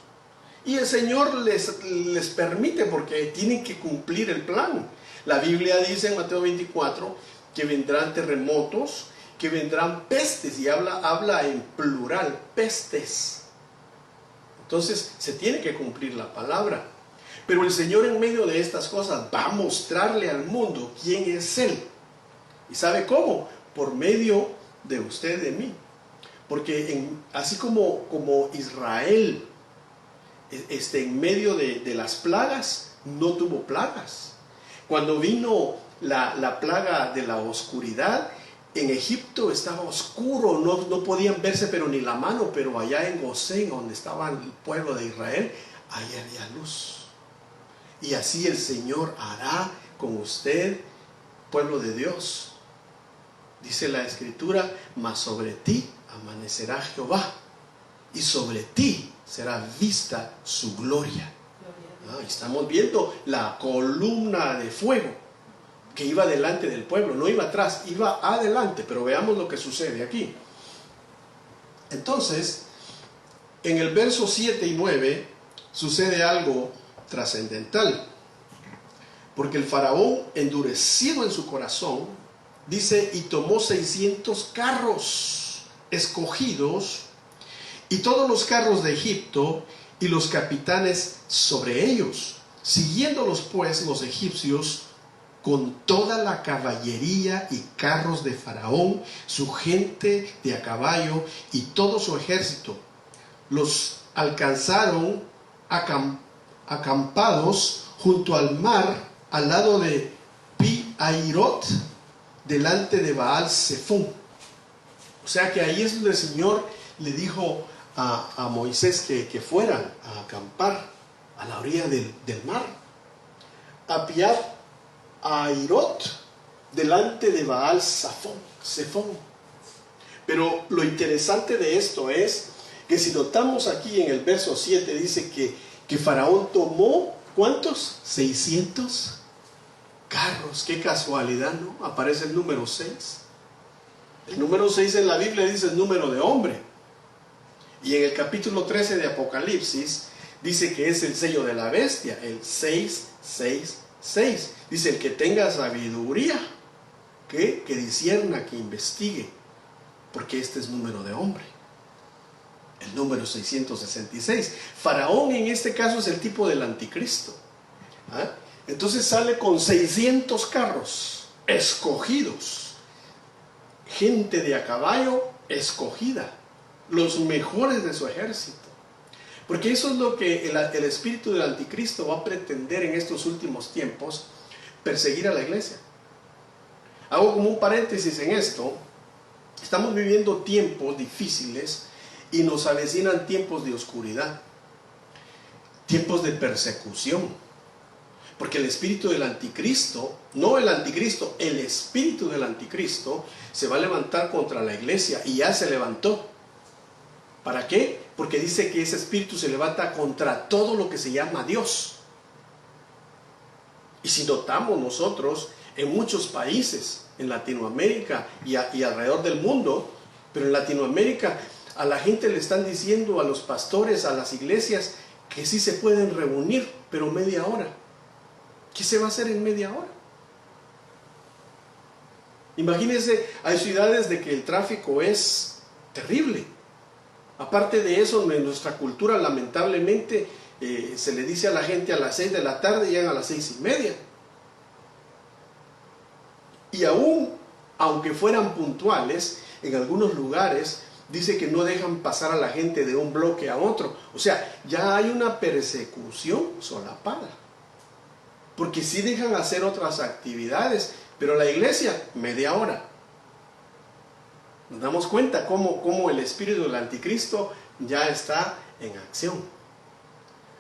Y el Señor les permite porque tienen que cumplir el plan. La Biblia dice en Mateo 24 que vendrán terremotos, que vendrán pestes, y habla en plural, pestes. Entonces se tiene que cumplir la palabra. Pero el Señor en medio de estas cosas va a mostrarle al mundo quién es Él. ¿Y sabe cómo? Por medio de usted y de mí. Porque así como Israel en medio de las plagas, no tuvo plagas. Cuando vino la plaga de la oscuridad, en Egipto estaba oscuro, no podían verse pero ni la mano, pero allá en Gosén, donde estaba el pueblo de Israel, ahí había luz. Y así el Señor hará con usted, pueblo de Dios. Dice la Escritura, mas sobre ti amanecerá Jehová, y sobre ti será vista su gloria. Estamos viendo la columna de fuego que iba delante del pueblo, no iba atrás, iba adelante, pero veamos lo que sucede aquí. Entonces, en el verso 7 y 9 sucede algo trascendental, porque el faraón, endurecido en su corazón, dice, y tomó 600 carros escogidos y todos los carros de Egipto y los capitanes sobre ellos, siguiéndolos pues los egipcios con toda la caballería y carros de Faraón, su gente de a caballo y todo su ejército. Los alcanzaron acampados junto al mar, al lado de Pi-Hairot, delante de Baal-Zephón. O sea que ahí es donde el Señor le dijo a Moisés que fueran a acampar a la orilla del mar. A Pi-Hairot, delante de Baal-Zephón. Pero lo interesante de esto es que si notamos aquí en el verso 7, dice que Faraón tomó, ¿cuántos? 600 carros. Qué casualidad, ¿no? Aparece el número 6. El número 6 en la Biblia dice el número de hombre. Y en el capítulo 13 de Apocalipsis dice que es el sello de la bestia, el 666. Dice, el que tenga sabiduría, que discierna, que investigue, porque este es número de hombre. El número 666. Faraón en este caso es el tipo del anticristo. Entonces sale con 600 carros escogidos, gente de a caballo escogida, los mejores de su ejército. Porque eso es lo que el espíritu del anticristo va a pretender en estos últimos tiempos, perseguir a la iglesia. Hago como un paréntesis en esto. Estamos viviendo tiempos difíciles y nos avecinan tiempos de oscuridad, tiempos de persecución, porque el espíritu del anticristo, no el anticristo, el espíritu del anticristo se va a levantar contra la iglesia, y ya se levantó. ¿Para qué? Porque dice que ese espíritu se levanta contra todo lo que se llama Dios. Y si notamos nosotros, en muchos países, en Latinoamérica y alrededor del mundo, pero en Latinoamérica a la gente le están diciendo, a los pastores, a las iglesias, que sí se pueden reunir, pero media hora. ¿Qué se va a hacer en media hora? Imagínense, hay ciudades de que el tráfico es terrible. Aparte de eso, en nuestra cultura lamentablemente se le dice a la gente a las 6 de la tarde y llegan a las 6:30. Y aún, aunque fueran puntuales, en algunos lugares dice que no dejan pasar a la gente de un bloque a otro. O sea, ya hay una persecución solapada. Porque sí dejan hacer otras actividades, pero la iglesia, media hora. Nos damos cuenta cómo el espíritu del anticristo ya está en acción,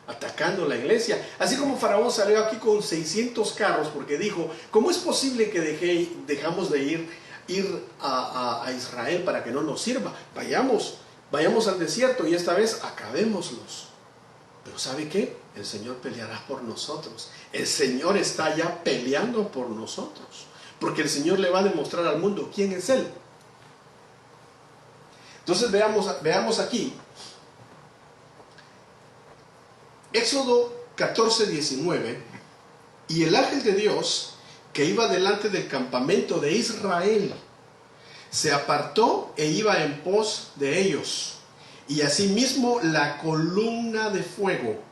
atacando la iglesia. Así como Faraón salió aquí con 600 carros porque dijo, ¿cómo es posible que dejamos de ir a Israel para que no nos sirva? Vayamos al desierto y esta vez acabémoslos. Pero ¿sabe qué? El Señor peleará por nosotros. El Señor está ya peleando por nosotros, porque el Señor le va a demostrar al mundo quién es Él. Entonces veamos aquí Éxodo 14:19. Y el ángel de Dios que iba delante del campamento de Israel se apartó e iba en pos de ellos, y asimismo la columna de fuego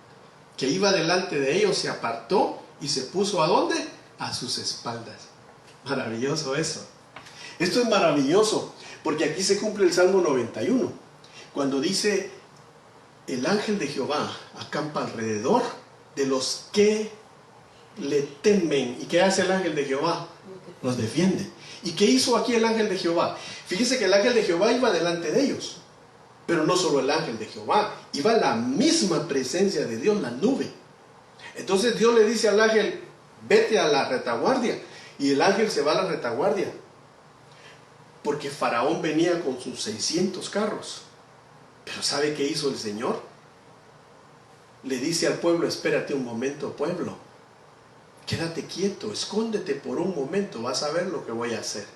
que iba delante de ellos se apartó y se puso ¿a dónde? A sus espaldas. Maravilloso eso. Esto es maravilloso porque aquí se cumple el Salmo 91 cuando dice: el ángel de Jehová acampa alrededor de los que le temen. ¿Y qué hace el ángel de Jehová? Los defiende. ¿Y qué hizo aquí el ángel de Jehová? Fíjese que el ángel de Jehová iba delante de ellos, pero no solo el ángel de Jehová, iba la misma presencia de Dios, la nube. Entonces Dios le dice al ángel: vete a la retaguardia, y el ángel se va a la retaguardia porque Faraón venía con sus 600 carros. Pero ¿sabe qué hizo el Señor? Le dice al pueblo: espérate un momento, pueblo, quédate quieto, escóndete por un momento, vas a ver lo que voy a hacer.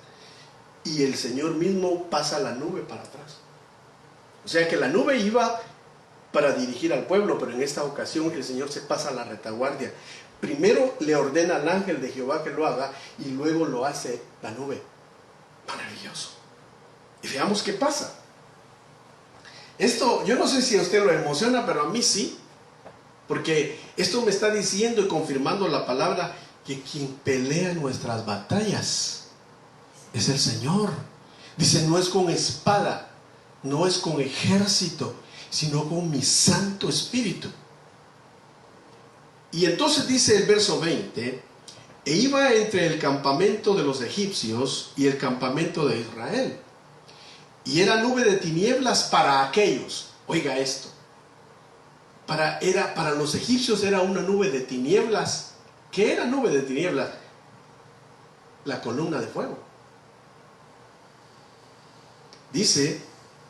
Y el Señor mismo pasa la nube para atrás. O sea que la nube iba para dirigir al pueblo, pero en esta ocasión el Señor se pasa a la retaguardia. Primero le ordena al ángel de Jehová que lo haga y luego lo hace la nube. Maravilloso. Y veamos qué pasa. Esto, yo no sé si a usted lo emociona, pero a mí sí, porque esto me está diciendo y confirmando la palabra que quien pelea nuestras batallas es el Señor. Dice: no es con espada, no es con ejército, sino con mi Santo Espíritu. Y entonces dice el verso 20: e iba entre el campamento de los egipcios y el campamento de Israel, y era nube de tinieblas para aquellos. Oiga esto, para los egipcios era una nube de tinieblas. ¿Qué era nube de tinieblas? La columna de fuego. Dice: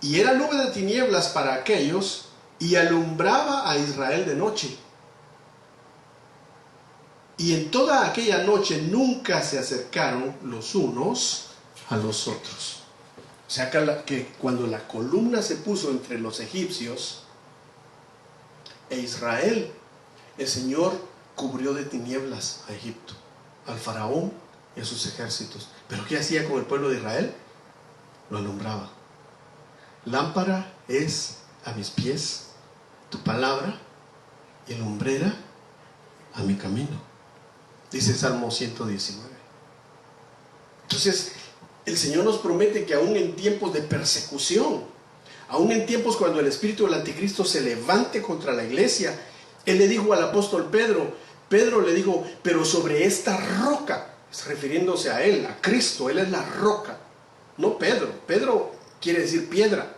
y era nube de tinieblas para aquellos, y alumbraba a Israel de noche. Y en toda aquella noche nunca se acercaron los unos a los otros. O sea que cuando la columna se puso entre los egipcios e Israel, el Señor cubrió de tinieblas a Egipto, al faraón y a sus ejércitos. ¿Pero qué hacía con el pueblo de Israel? Lo alumbraba. Lámpara es a mis pies tu palabra y lumbrera a mi camino, dice Salmo 119. Entonces el Señor nos promete que aún en tiempos de persecución, aún en tiempos cuando el espíritu del anticristo se levante contra la iglesia, Él le dijo al apóstol Pedro le dijo: pero sobre esta roca, refiriéndose a Él, a Cristo, Él es la roca, no Pedro quiere decir piedra.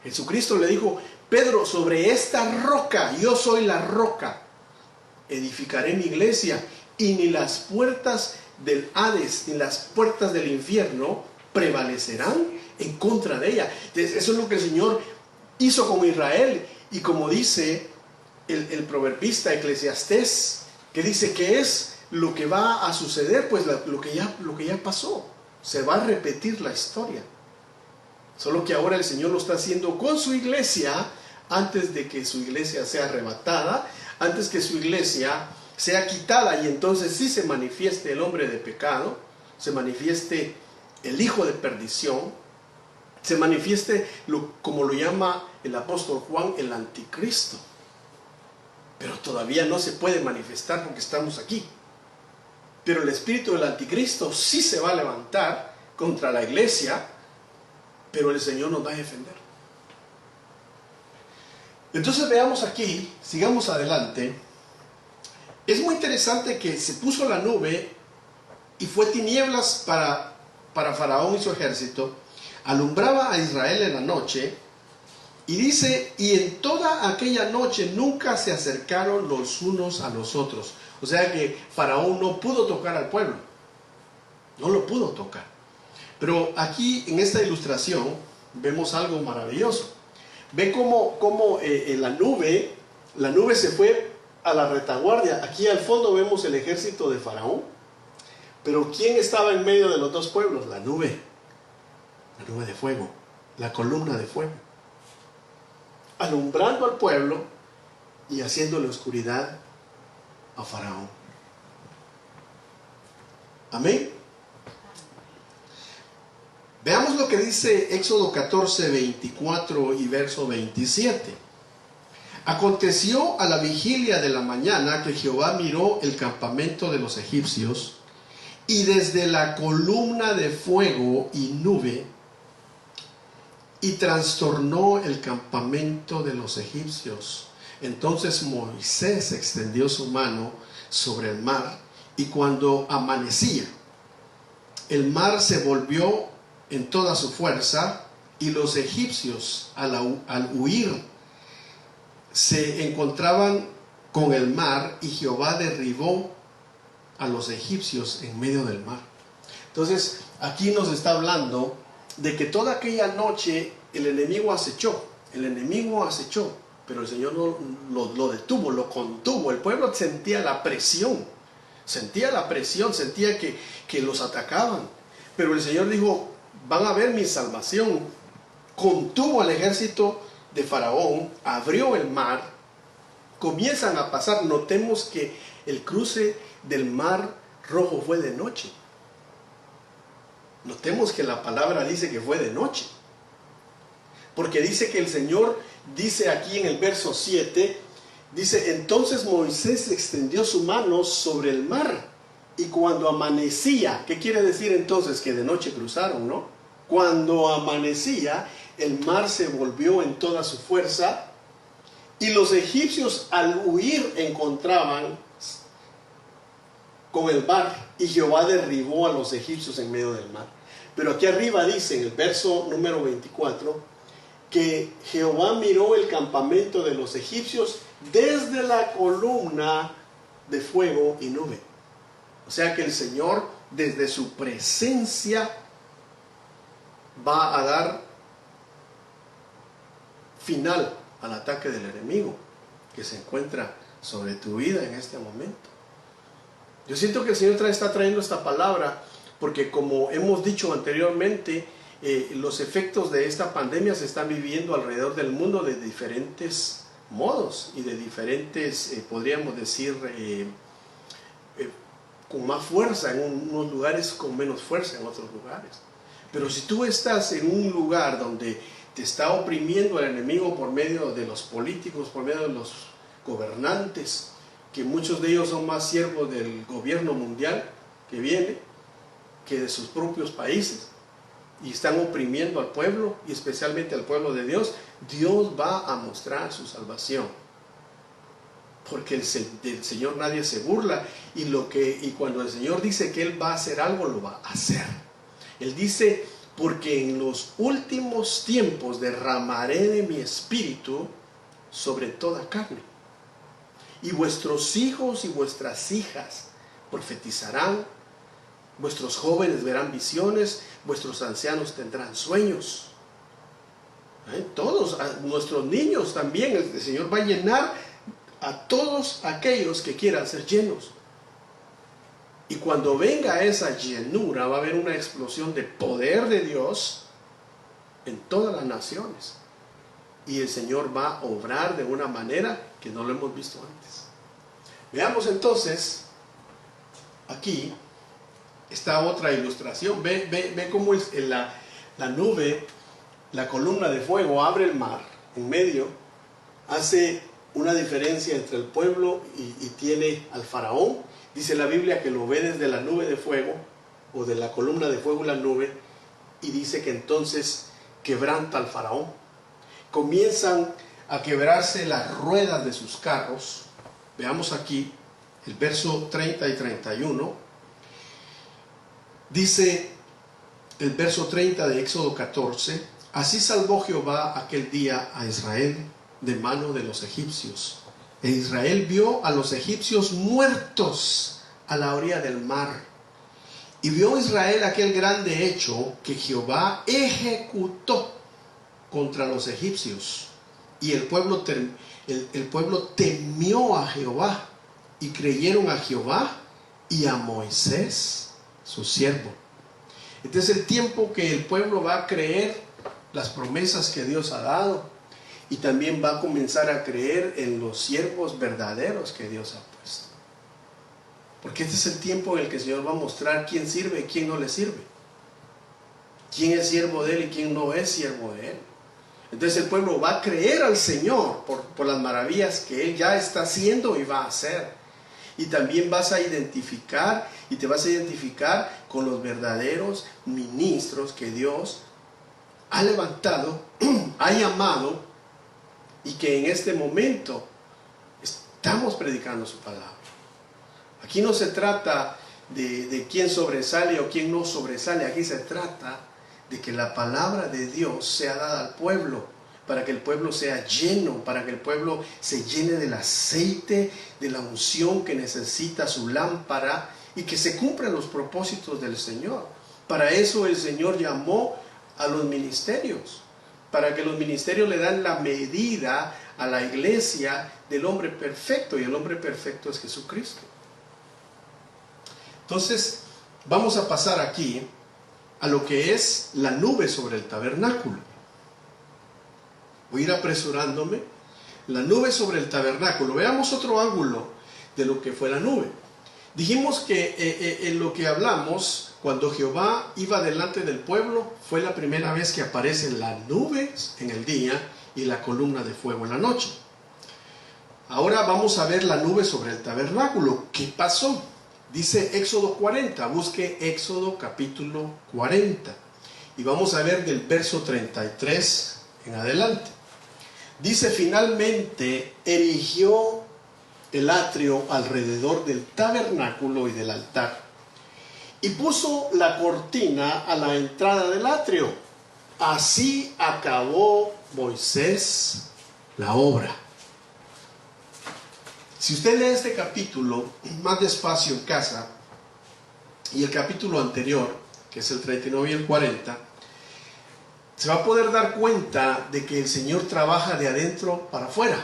Jesucristo le dijo: Pedro, sobre esta roca, yo soy la roca, edificaré mi iglesia, y ni las puertas del Hades ni las puertas del infierno prevalecerán en contra de ella. Entonces, eso es lo que el Señor hizo con Israel, y como dice el proverbista Eclesiastés, que dice que es lo que va a suceder, pues lo que ya pasó. Se va a repetir la historia. Solo que ahora el Señor lo está haciendo con su iglesia, antes de que su iglesia sea arrebatada, antes que su iglesia sea quitada, y entonces sí se manifieste el hombre de pecado, se manifieste el hijo de perdición, se manifieste como lo llama el apóstol Juan, el anticristo. Pero todavía no se puede manifestar porque estamos aquí. Pero el espíritu del anticristo sí se va a levantar contra la iglesia, pero el Señor nos va a defender. Entonces veamos aquí, sigamos adelante. Es muy interesante que se puso la nube y fue tinieblas para Faraón y su ejército, alumbraba a Israel en la noche, y dice, y en toda aquella noche nunca se acercaron los unos a los otros. O sea que Faraón no pudo tocar al pueblo, no lo pudo tocar. Pero aquí en esta ilustración vemos algo maravilloso. Ve cómo la nube se fue a la retaguardia. Aquí al fondo vemos el ejército de Faraón. Pero ¿quién estaba en medio de los dos pueblos? La nube de fuego, la columna de fuego, alumbrando al pueblo y haciéndole oscuridad a Faraón. Amén. Veamos lo que dice Éxodo 14, 24 y verso 27. Aconteció a la vigilia de la mañana que Jehová miró el campamento de los egipcios, y desde la columna de fuego y nube, y trastornó el campamento de los egipcios. Entonces Moisés extendió su mano sobre el mar, y cuando amanecía, el mar se volvió en toda su fuerza, y los egipcios al huir se encontraban con el mar, y Jehová derribó a los egipcios en medio del mar. Entonces aquí nos está hablando de que toda aquella noche el enemigo acechó, pero el Señor lo detuvo, lo contuvo. El pueblo sentía la presión, sentía que los atacaban, pero el Señor dijo, van a ver mi salvación. Contuvo al ejército de Faraón, abrió el mar, comienzan a pasar. Notemos que el cruce del mar rojo fue de noche. Notemos que la palabra dice que fue de noche, porque dice que el Señor dice aquí en el verso 7, dice, entonces Moisés extendió su mano sobre el mar, y cuando amanecía, ¿qué quiere decir entonces? Que de noche cruzaron, ¿no? Cuando amanecía, el mar se volvió en toda su fuerza, y los egipcios al huir encontraban con el mar, y Jehová derribó a los egipcios en medio del mar. Pero aquí arriba dice en el verso número 24 que Jehová miró el campamento de los egipcios desde la columna de fuego y nube. O sea que el Señor desde su presencia va a dar final al ataque del enemigo que se encuentra sobre tu vida en este momento. Yo siento que el Señor está trayendo esta palabra porque, como hemos dicho anteriormente, los efectos de esta pandemia se están viviendo alrededor del mundo de diferentes modos y de diferentes, podríamos decir, con más fuerza en unos lugares, con menos fuerza en otros lugares. Pero si tú estás en un lugar donde te está oprimiendo el enemigo por medio de los políticos, por medio de los gobernantes, que muchos de ellos son más siervos del gobierno mundial que viene que de sus propios países, y están oprimiendo al pueblo, y especialmente al pueblo de Dios, Dios va a mostrar su salvación, porque del Señor nadie se burla, y cuando el Señor dice que Él va a hacer algo, lo va a hacer. Él dice, porque en los últimos tiempos derramaré de mi espíritu sobre toda carne, y vuestros hijos y vuestras hijas profetizarán, vuestros jóvenes verán visiones, vuestros ancianos tendrán sueños. Todos, nuestros niños también, el Señor va a llenar a todos aquellos que quieran ser llenos. Y cuando venga esa llenura, va a haber una explosión de poder de Dios en todas las naciones. Y el Señor va a obrar de una manera que no lo hemos visto antes. Veamos entonces, aquí está otra ilustración. Ve cómo es la nube, la columna de fuego abre el mar en medio, hace una diferencia entre el pueblo y tiene al faraón. Dice la Biblia que lo ve desde la nube de fuego, o de la columna de fuego y la nube, y dice que entonces quebranta al faraón. Comienzan a quebrarse las ruedas de sus carros. Veamos aquí el verso 30 y 31. Dice el verso 30 de Éxodo 14: así salvó Jehová aquel día a Israel de mano de los egipcios. E Israel vio a los egipcios muertos a la orilla del mar. Y vio Israel aquel grande hecho que Jehová ejecutó contra los egipcios. Y el pueblo temió a Jehová, y creyeron a Jehová y a Moisés, su siervo. Este es el tiempo que el pueblo va a creer las promesas que Dios ha dado, y también va a comenzar a creer en los siervos verdaderos que Dios ha puesto. Porque este es el tiempo en el que el Señor va a mostrar quién sirve y quién no le sirve, quién es siervo de Él y quién no es siervo de Él. Entonces el pueblo va a creer al Señor por las maravillas que Él ya está haciendo y va a hacer. Y también vas a identificar, y te vas a identificar con los verdaderos ministros que Dios ha levantado, ha llamado, y que en este momento estamos predicando su palabra. Aquí no se trata de quién sobresale o quién no sobresale. Aquí se trata de que la palabra de Dios sea dada al pueblo, para que el pueblo sea lleno, para que el pueblo se llene del aceite, de la unción que necesita su lámpara, y que se cumplan los propósitos del Señor. Para eso el Señor llamó a los ministerios, para que los ministerios le dan la medida a la iglesia del hombre perfecto, y el hombre perfecto es Jesucristo. Entonces vamos a pasar aquí a lo que es la nube sobre el tabernáculo. Voy a ir apresurándome. La nube sobre el tabernáculo. Veamos otro ángulo de lo que fue la nube. Dijimos que en lo que hablamos, cuando Jehová iba delante del pueblo, fue la primera vez que aparecen las nubes en el día y la columna de fuego en la noche. Ahora vamos a ver la nube sobre el tabernáculo. ¿Qué pasó? Dice Éxodo 40, busque Éxodo capítulo 40. Y vamos a ver del verso 33 en adelante. Dice: finalmente erigió el atrio alrededor del tabernáculo y del altar, y puso la cortina a la entrada del atrio. Así acabó Moisés la obra. Si usted lee este capítulo más despacio en casa, y el capítulo anterior, que es el 39 y el 40, se va a poder dar cuenta de que el Señor trabaja de adentro para afuera.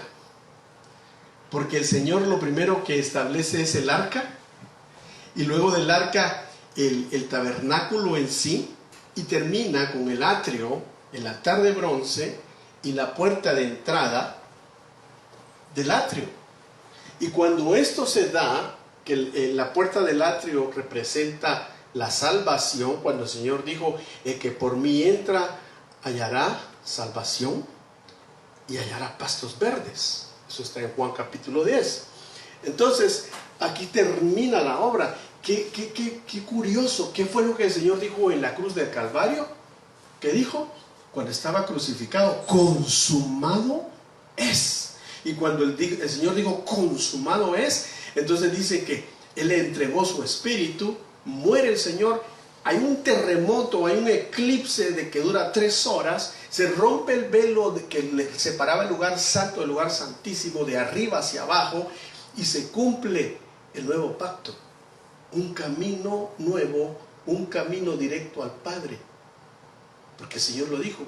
Porque el Señor lo primero que establece es el arca, y luego del arca el tabernáculo en sí, y termina con el atrio, el altar de bronce y la puerta de entrada del atrio. Y cuando esto se da, que la puerta del atrio representa la salvación, cuando el Señor dijo que por mí entra, hallará salvación y hallará pastos verdes. Eso está en Juan capítulo 10. Entonces, aquí termina la obra. Qué curioso. ¿Qué fue lo que el Señor dijo en la cruz del Calvario? ¿Qué dijo? Cuando estaba crucificado: consumado es. Y cuando el Señor dijo consumado es, entonces dice que Él le entregó su espíritu, muere el Señor, hay un terremoto, hay un eclipse de que dura 3 horas, se rompe el velo que le separaba el lugar santo del lugar santísimo de arriba hacia abajo, y se cumple el nuevo pacto, un camino nuevo, un camino directo al Padre, porque el Señor lo dijo: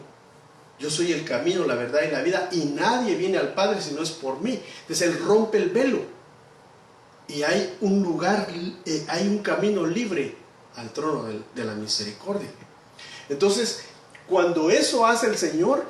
yo soy el camino, la verdad y la vida, y nadie viene al Padre si no es por mí. Entonces Él rompe el velo. y hay un lugar, hay un camino libre al trono de la misericordia. Entonces, cuando eso hace el Señor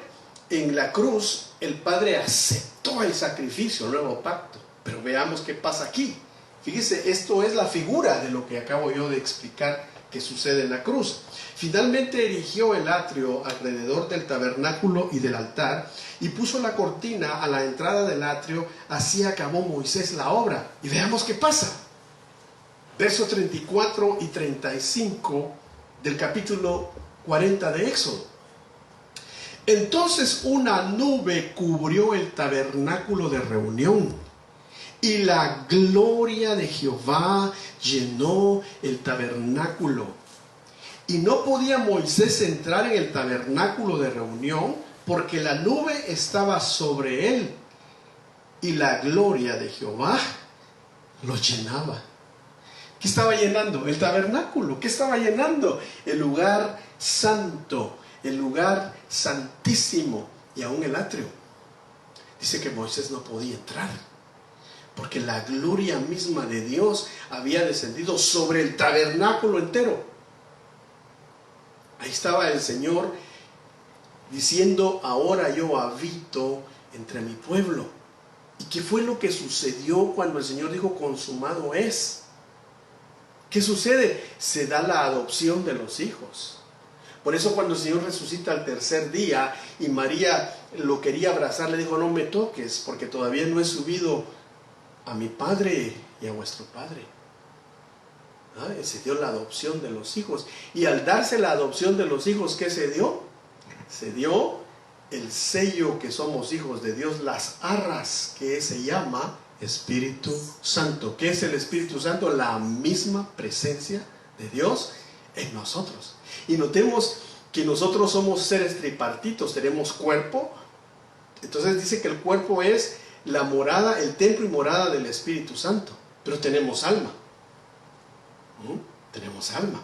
en la cruz, el Padre aceptó el sacrificio, el nuevo pacto. Pero veamos qué pasa aquí. Fíjese, esto es la figura de lo que acabo yo de explicar que sucede en la cruz. Finalmente erigió el atrio alrededor del tabernáculo y del altar y puso la cortina a la entrada del atrio. Así acabó Moisés la obra. Y veamos qué pasa. Versos 34 y 35 del capítulo 40 de Éxodo. Entonces una nube cubrió el tabernáculo de reunión, y la gloria de Jehová llenó el tabernáculo. Y no podía Moisés entrar en el tabernáculo de reunión, porque la nube estaba sobre él, y la gloria de Jehová lo llenaba. ¿Qué estaba llenando? El tabernáculo. ¿Qué estaba llenando? El lugar santo, el lugar santísimo, y aún el atrio. Dice que Moisés no podía entrar, porque la gloria misma de Dios había descendido sobre el tabernáculo entero. Ahí estaba el Señor diciendo: ahora yo habito entre mi pueblo. ¿Y qué fue lo que sucedió cuando el Señor dijo consumado es? ¿Qué sucede? Se da la adopción de los hijos. Por eso cuando el Señor resucita al tercer día y María lo quería abrazar, le dijo: no me toques, porque todavía no he subido a mi Padre y a vuestro Padre. Se dio la adopción de los hijos. Y al darse la adopción de los hijos, ¿qué se dio? Se dio el sello que somos hijos de Dios, las arras, que se llama Espíritu Santo. ¿Qué es el Espíritu Santo? La misma presencia de Dios en nosotros. Y notemos que nosotros somos seres tripartitos, tenemos cuerpo. Entonces dice que el cuerpo es la morada, el templo y morada del Espíritu Santo. Pero tenemos alma. Tenemos alma.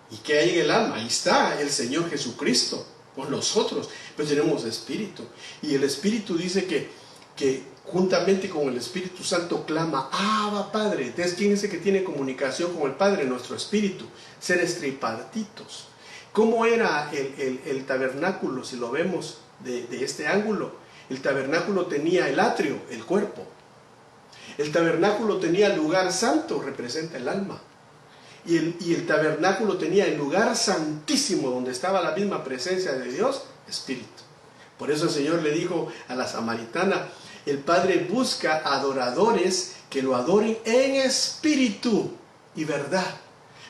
¿Y qué hay en el alma? Ahí está el Señor Jesucristo con nosotros. Pero tenemos espíritu. Y el Espíritu dice que juntamente con el Espíritu Santo clama: Abba, Padre. Entonces, ¿quién es el que tiene comunicación con el Padre? Nuestro espíritu. Seres tripartitos. ¿Cómo era el tabernáculo? Si lo vemos de este ángulo, el tabernáculo tenía el atrio, el cuerpo. El tabernáculo tenía el lugar santo, representa el alma. Y el tabernáculo tenía el lugar santísimo, donde estaba la misma presencia de Dios, espíritu. Por eso el Señor le dijo a la samaritana: el Padre busca adoradores que lo adoren en espíritu y verdad.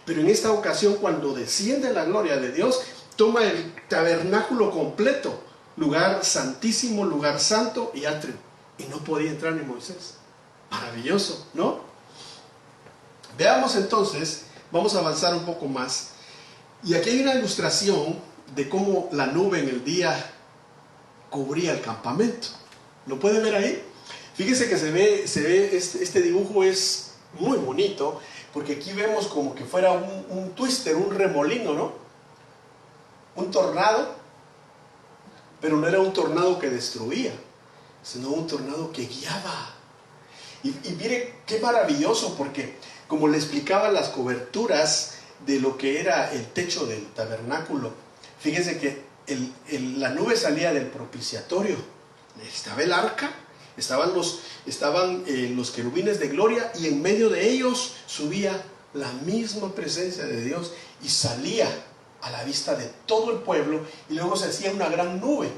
Pero en esta ocasión, cuando desciende la gloria de Dios, toma el tabernáculo completo, lugar santísimo, lugar santo y atrio. Y no podía entrar ni Moisés. Maravilloso, ¿no? Veamos entonces, vamos a avanzar un poco más. Y aquí hay una ilustración de cómo la nube en el día cubría el campamento. ¿Lo puede ver ahí? Fíjese que se ve este dibujo es muy bonito, porque aquí vemos como que fuera un twister, un remolino, ¿no? Un tornado, pero no era un tornado que destruía, sino un tornado que guiaba. Y mire qué maravilloso, porque como le explicaba las coberturas de lo que era el techo del tabernáculo, fíjense que la nube salía del propiciatorio. Estaba el arca, estaban los querubines de gloria, y en medio de ellos subía la misma presencia de Dios y salía a la vista de todo el pueblo, y luego se hacía una gran nube,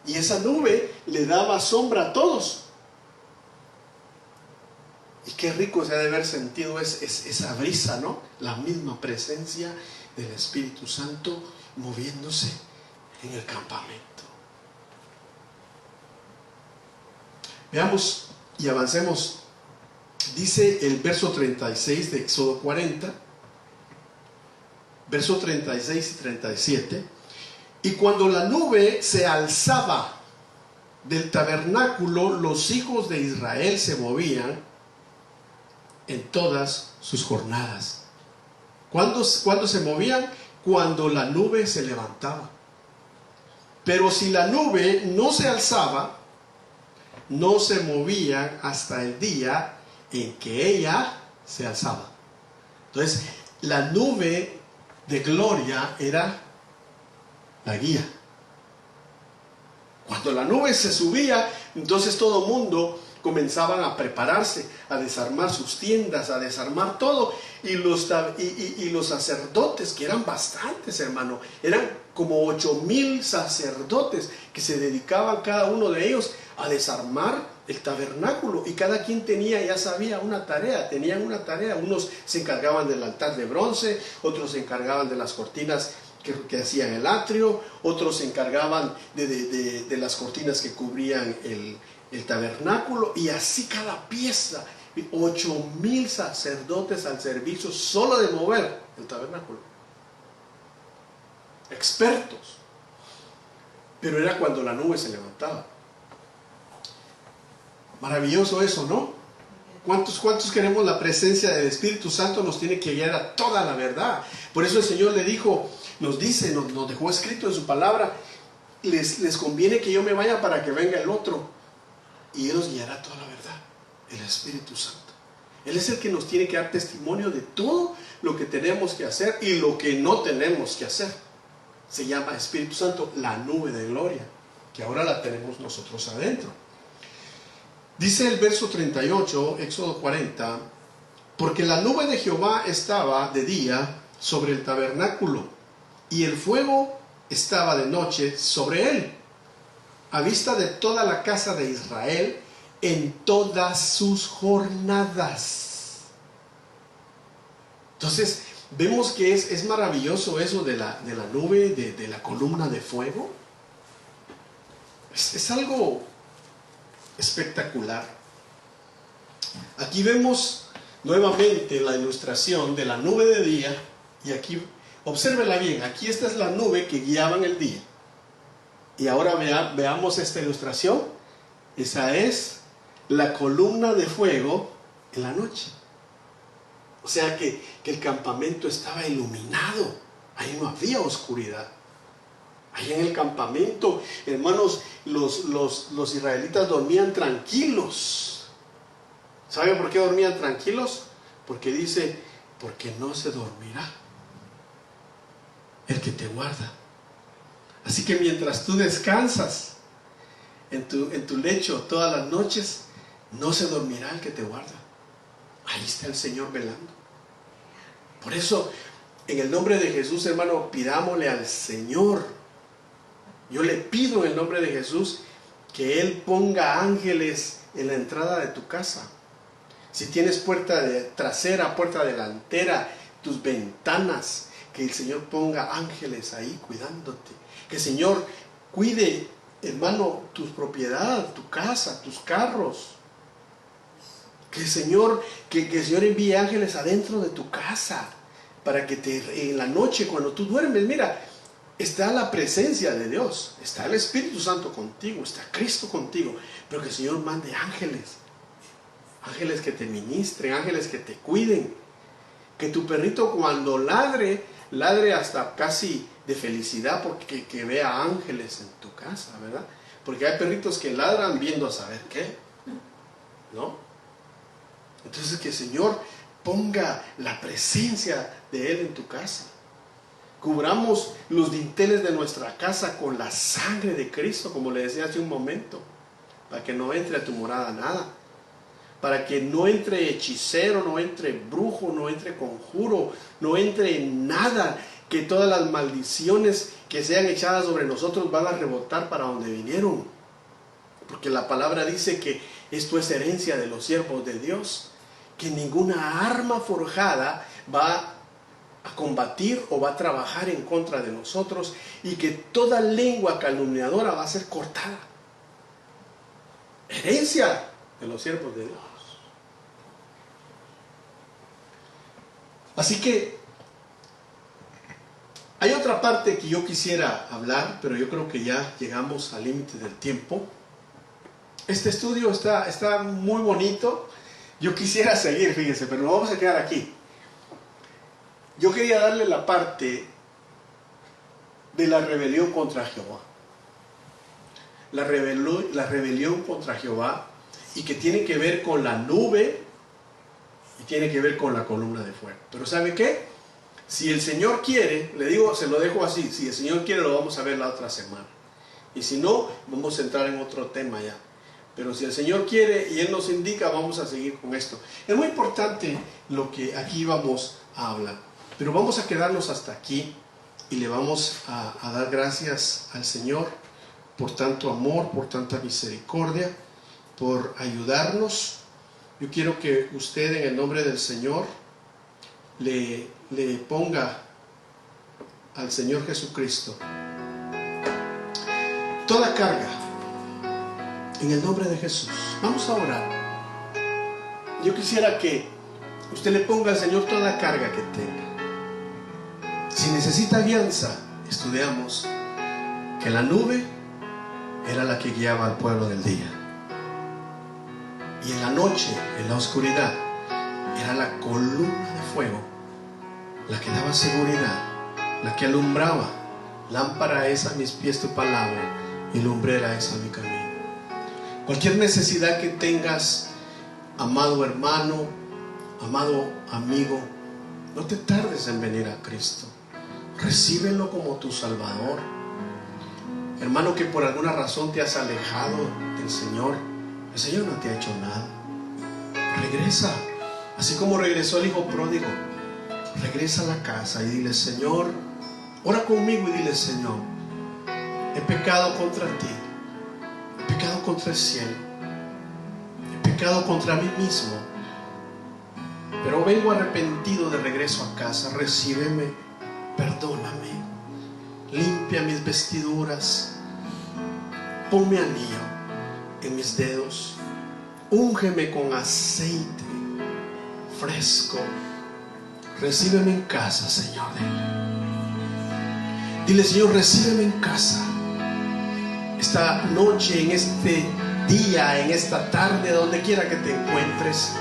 y esa nube le daba sombra a todos. Y qué rico se ha de haber sentido esa brisa, ¿no? La misma presencia del Espíritu Santo moviéndose en el campamento. Veamos y avancemos. Dice el verso 36 de Éxodo 40, verso 36 y 37. Y cuando la nube se alzaba del tabernáculo, los hijos de Israel se movían en todas sus jornadas. ¿Cuándo se movían? Cuando la nube se levantaba. Pero si la nube no se alzaba, no se movían hasta el día en que ella se alzaba. Entonces, la nube de gloria era la guía. Cuando la nube se subía, entonces todo el mundo comenzaban a prepararse, a desarmar sus tiendas, a desarmar todo. Y los sacerdotes, que eran bastantes, hermano, eran como 8,000 sacerdotes que se dedicaban cada uno de ellos a desarmar el tabernáculo. Y cada quien tenía, ya sabía, una tarea, tenían una tarea. Unos se encargaban del altar de bronce, otros se encargaban de las cortinas que hacían el atrio, otros se encargaban de las cortinas que cubrían el tabernáculo, y así cada pieza. 8,000 sacerdotes al servicio solo de mover el tabernáculo, expertos. Pero era cuando la nube se levantaba. Maravilloso eso, ¿no? ¿Cuántos queremos la presencia del Espíritu Santo? Nos tiene que guiar a toda la verdad. Por eso el Señor le dijo, nos dejó escrito en su palabra, les conviene que yo me vaya para que venga el otro, y Él nos guiará a toda la verdad, el Espíritu Santo. Él es el que nos tiene que dar testimonio de todo lo que tenemos que hacer y lo que no tenemos que hacer. Se llama Espíritu Santo, la nube de gloria, que ahora la tenemos nosotros adentro. Dice el verso 38, Éxodo 40, porque la nube de Jehová estaba de día sobre el tabernáculo, y el fuego estaba de noche sobre él, a vista de toda la casa de Israel en todas sus jornadas. Entonces, vemos que es maravilloso eso de la nube, de la columna de fuego. Es algo espectacular. Aquí vemos nuevamente la ilustración de la nube de día, y aquí, obsérvela bien, aquí esta es la nube que guiaba en el día. Y ahora veamos esta ilustración. Esa es la columna de fuego en la noche. O sea que el campamento estaba iluminado. Ahí no había oscuridad. Ahí en el campamento, hermanos, los israelitas dormían tranquilos. ¿Sabe por qué dormían tranquilos? Porque dice, porque no se dormirá el que te guarda. Así que mientras tú descansas en tu lecho todas las noches, no se dormirá el que te guarda. Ahí está el Señor velando. Por eso, en el nombre de Jesús, hermano, pidámosle al Señor. Yo le pido en el nombre de Jesús que Él ponga ángeles en la entrada de tu casa. Si tienes puerta trasera, puerta delantera, tus ventanas, que el Señor ponga ángeles ahí cuidándote. Que el Señor cuide, hermano, tu propiedad, tu casa, tus carros. Que el Señor envíe ángeles adentro de tu casa, para que en la noche cuando tú duermes, mira, está la presencia de Dios, está el Espíritu Santo contigo, está Cristo contigo, pero que el Señor mande ángeles que te ministren, ángeles que te cuiden. Que tu perrito cuando ladre hasta casi de felicidad porque que vea ángeles en tu casa, ¿verdad? Porque hay perritos que ladran viendo a saber qué, ¿no? Entonces que el Señor ponga la presencia de Él en tu casa. Cubramos los dinteles de nuestra casa con la sangre de Cristo, como le decía hace un momento, para que no entre a tu morada nada, para que no entre hechicero, no entre brujo, no entre conjuro, no entre nada, que todas las maldiciones que sean echadas sobre nosotros van a rebotar para donde vinieron, porque la palabra dice que esto es herencia de los siervos de Dios, que ninguna arma forjada va a combatir o va a trabajar en contra de nosotros, y que toda lengua calumniadora va a ser cortada. Herencia de los siervos de Dios. Así que hay otra parte que yo quisiera hablar, pero yo creo que ya llegamos al límite del tiempo. Este estudio está muy bonito. Yo quisiera seguir, fíjense, pero nos vamos a quedar aquí. Yo quería darle la parte de la rebelión contra Jehová. la rebelión contra Jehová, y que tiene que ver con la nube y tiene que ver con la columna de fuego. Pero ¿sabe qué? Si el Señor quiere, le digo, se lo dejo así, si el Señor quiere lo vamos a ver la otra semana. Y si no, vamos a entrar en otro tema ya. Pero si el Señor quiere y Él nos indica, vamos a seguir con esto. Es muy importante lo que aquí vamos a hablar. Pero vamos a quedarnos hasta aquí y le vamos a dar gracias al Señor por tanto amor, por tanta misericordia, por ayudarnos. Yo quiero que usted, en el nombre del Señor, le ponga al Señor Jesucristo toda carga, en el nombre de Jesús. Vamos a orar. Yo quisiera que usted le ponga al Señor toda carga que tenga. Si necesita guianza, estudiamos que la nube era la que guiaba al pueblo del día, y en la noche, en la oscuridad, era la columna de fuego la que daba seguridad, la que alumbraba. Lámpara es a mis pies tu palabra y lumbrera es a mi camino. Cualquier necesidad que tengas, amado hermano, amado amigo, no te tardes en venir a Cristo. Recíbelo como tu Salvador. Hermano, que por alguna razón te has alejado del Señor, el Señor no te ha hecho nada. Regresa, así como regresó el hijo pródigo. Regresa a la casa y dile: Señor, ora conmigo y dile: Señor, he pecado contra ti, he pecado contra el cielo, he pecado contra mí mismo, pero vengo arrepentido de regreso a casa. Recíbeme, perdóname, limpia mis vestiduras, ponme anillo en mis dedos, úngeme con aceite fresco. Recíbeme en casa, Señor. Dile: Señor, recíbeme en casa. Esta noche, en este día, en esta tarde, donde quiera que te encuentres,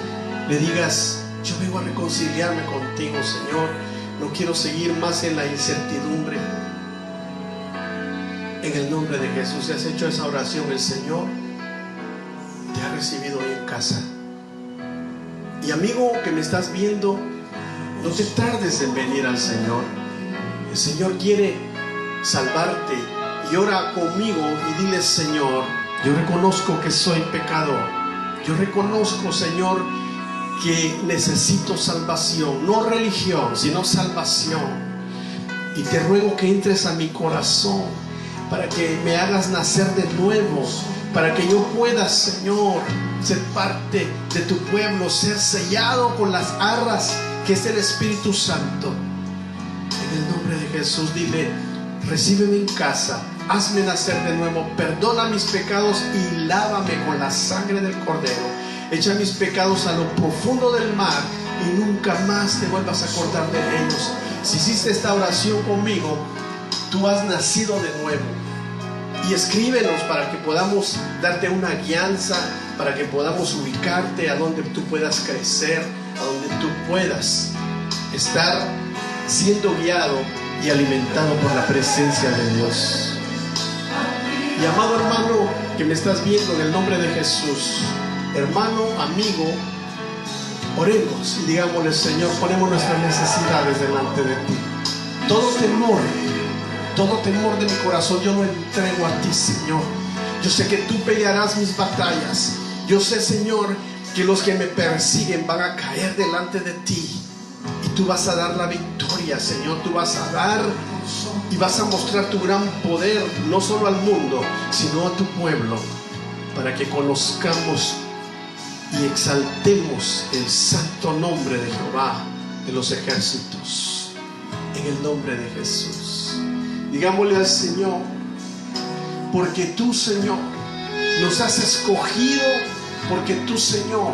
le digas: yo vengo a reconciliarme contigo, Señor. No quiero seguir más en la incertidumbre. En el nombre de Jesús, si has hecho esa oración, el Señor te ha recibido hoy en casa. Y amigo que me estás viendo, no te tardes en venir al Señor. El Señor quiere salvarte. Y ora conmigo y dile: Señor, yo reconozco que soy pecador. Yo reconozco, Señor, que necesito salvación. No religión, sino salvación. Y te ruego que entres a mi corazón para que me hagas nacer de nuevo, para que yo pueda, Señor, ser parte de tu pueblo, ser sellado con las arras que es el Espíritu Santo. En el nombre de Jesús, dile: recíbeme en casa, hazme nacer de nuevo, perdona mis pecados y lávame con la sangre del Cordero. Echa mis pecados a lo profundo del mar y nunca más te vuelvas a acordar de ellos. Si hiciste esta oración conmigo, tú has nacido de nuevo. Y escríbenos para que podamos darte una guianza, para que podamos ubicarte a donde tú puedas crecer, a donde tú puedas estar siendo guiado y alimentado por la presencia de Dios. Y amado hermano que me estás viendo, en el nombre de Jesús, hermano, amigo, oremos y digámosle: Señor, ponemos nuestras necesidades delante de ti. Todo temor de mi corazón yo lo entrego a ti, Señor. Yo sé que tú pelearás mis batallas. Yo sé, Señor, que los que me persiguen van a caer delante de ti, y tú vas a dar la victoria, Señor. Tú vas a dar y vas a mostrar tu gran poder, no solo al mundo, sino a tu pueblo, para que conozcamos y exaltemos el santo nombre de Jehová de los ejércitos. En el nombre de Jesús, digámosle al Señor: porque tú, Señor, nos has escogido, porque tú, Señor,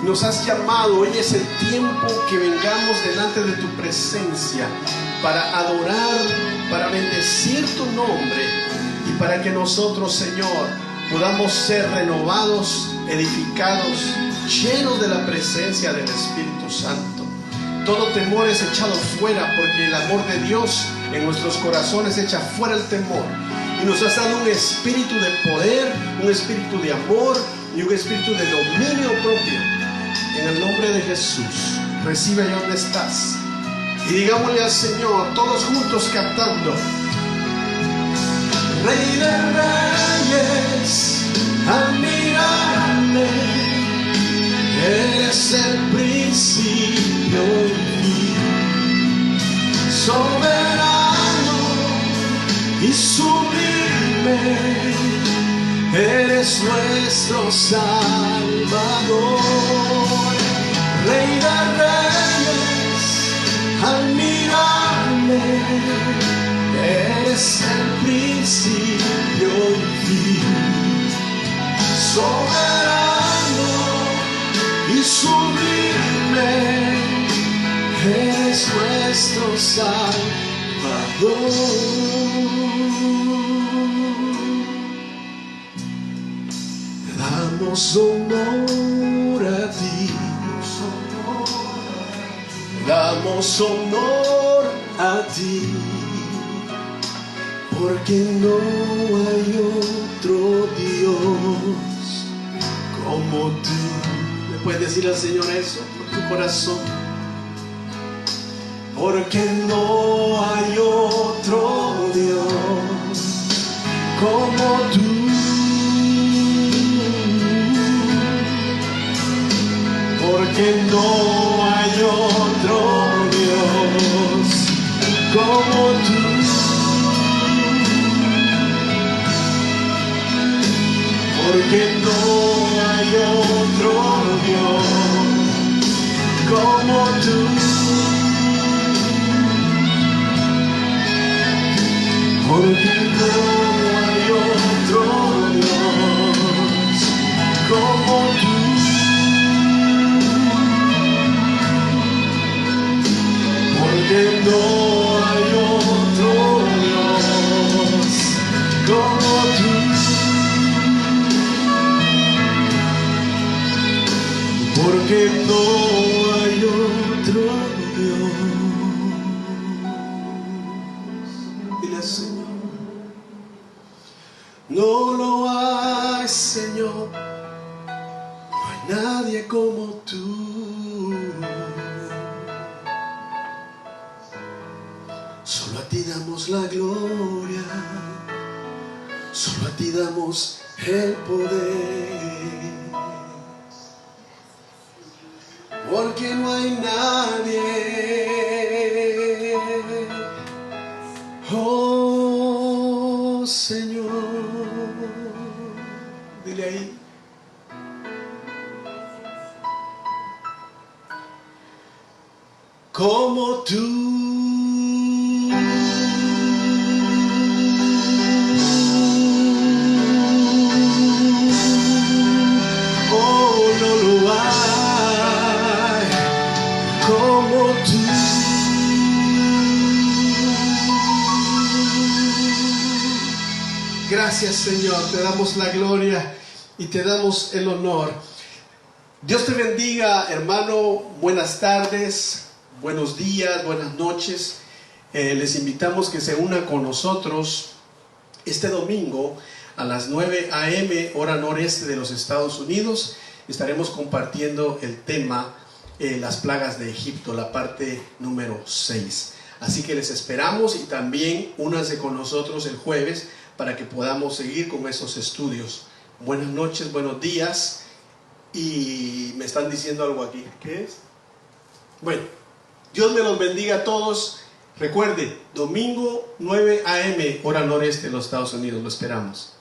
nos has llamado. Hoy es el tiempo que vengamos delante de tu presencia para adorar, para bendecir tu nombre, y para que nosotros, Señor, podamos ser renovados, edificados, llenos de la presencia del Espíritu Santo. Todo temor es echado fuera, porque el amor de Dios en nuestros corazones echa fuera el temor. y nos has dado un espíritu de poder, un espíritu de amor y un espíritu de dominio propio. En el nombre de Jesús, recibe ahí donde estás y digámosle al Señor, todos juntos cantando: Rey de Reyes, admirable, eres el principio y fin, soberano y sublime, eres nuestro Salvador. Rey de Reyes, admirable, eres el principio y fin, soberano y sublime, eres nuestro Salvador. Damos honor a ti, damos honor a ti, porque no hay otro Dios como tú. ¿Le puedes decir al Señor eso por tu corazón? Porque no hay otro Dios como tú. Porque no hay otro Dios como tú. Porque no hay otro Dios como tú. Porque no hay otro Dios como tú. Porque no hay otro Dios como tú. Porque no hay otro Dios. Dile al Señor: no lo hay, Señor, no hay nadie como tú. Solo a ti damos la gloria, solo a ti damos el poder. Porque no hay nadie, oh Señor. Dile ahí: como tú. Oh, no lo hay como tú. Gracias, Señor, te damos la gloria y te damos el honor. Dios te bendiga, hermano. Buenas tardes, buenos días, buenas noches. Les invitamos que se unan con nosotros este domingo a las 9 a.m. hora noreste de los Estados Unidos. Estaremos compartiendo el tema las plagas de Egipto, la parte número 6. Así que les esperamos y también únanse con nosotros el jueves para que podamos seguir con esos estudios. Buenas noches, buenos días. Y me están diciendo algo aquí. ¿Qué es? Bueno, Dios me los bendiga a todos. Recuerde, domingo 9 a.m. hora noreste de los Estados Unidos. Lo esperamos.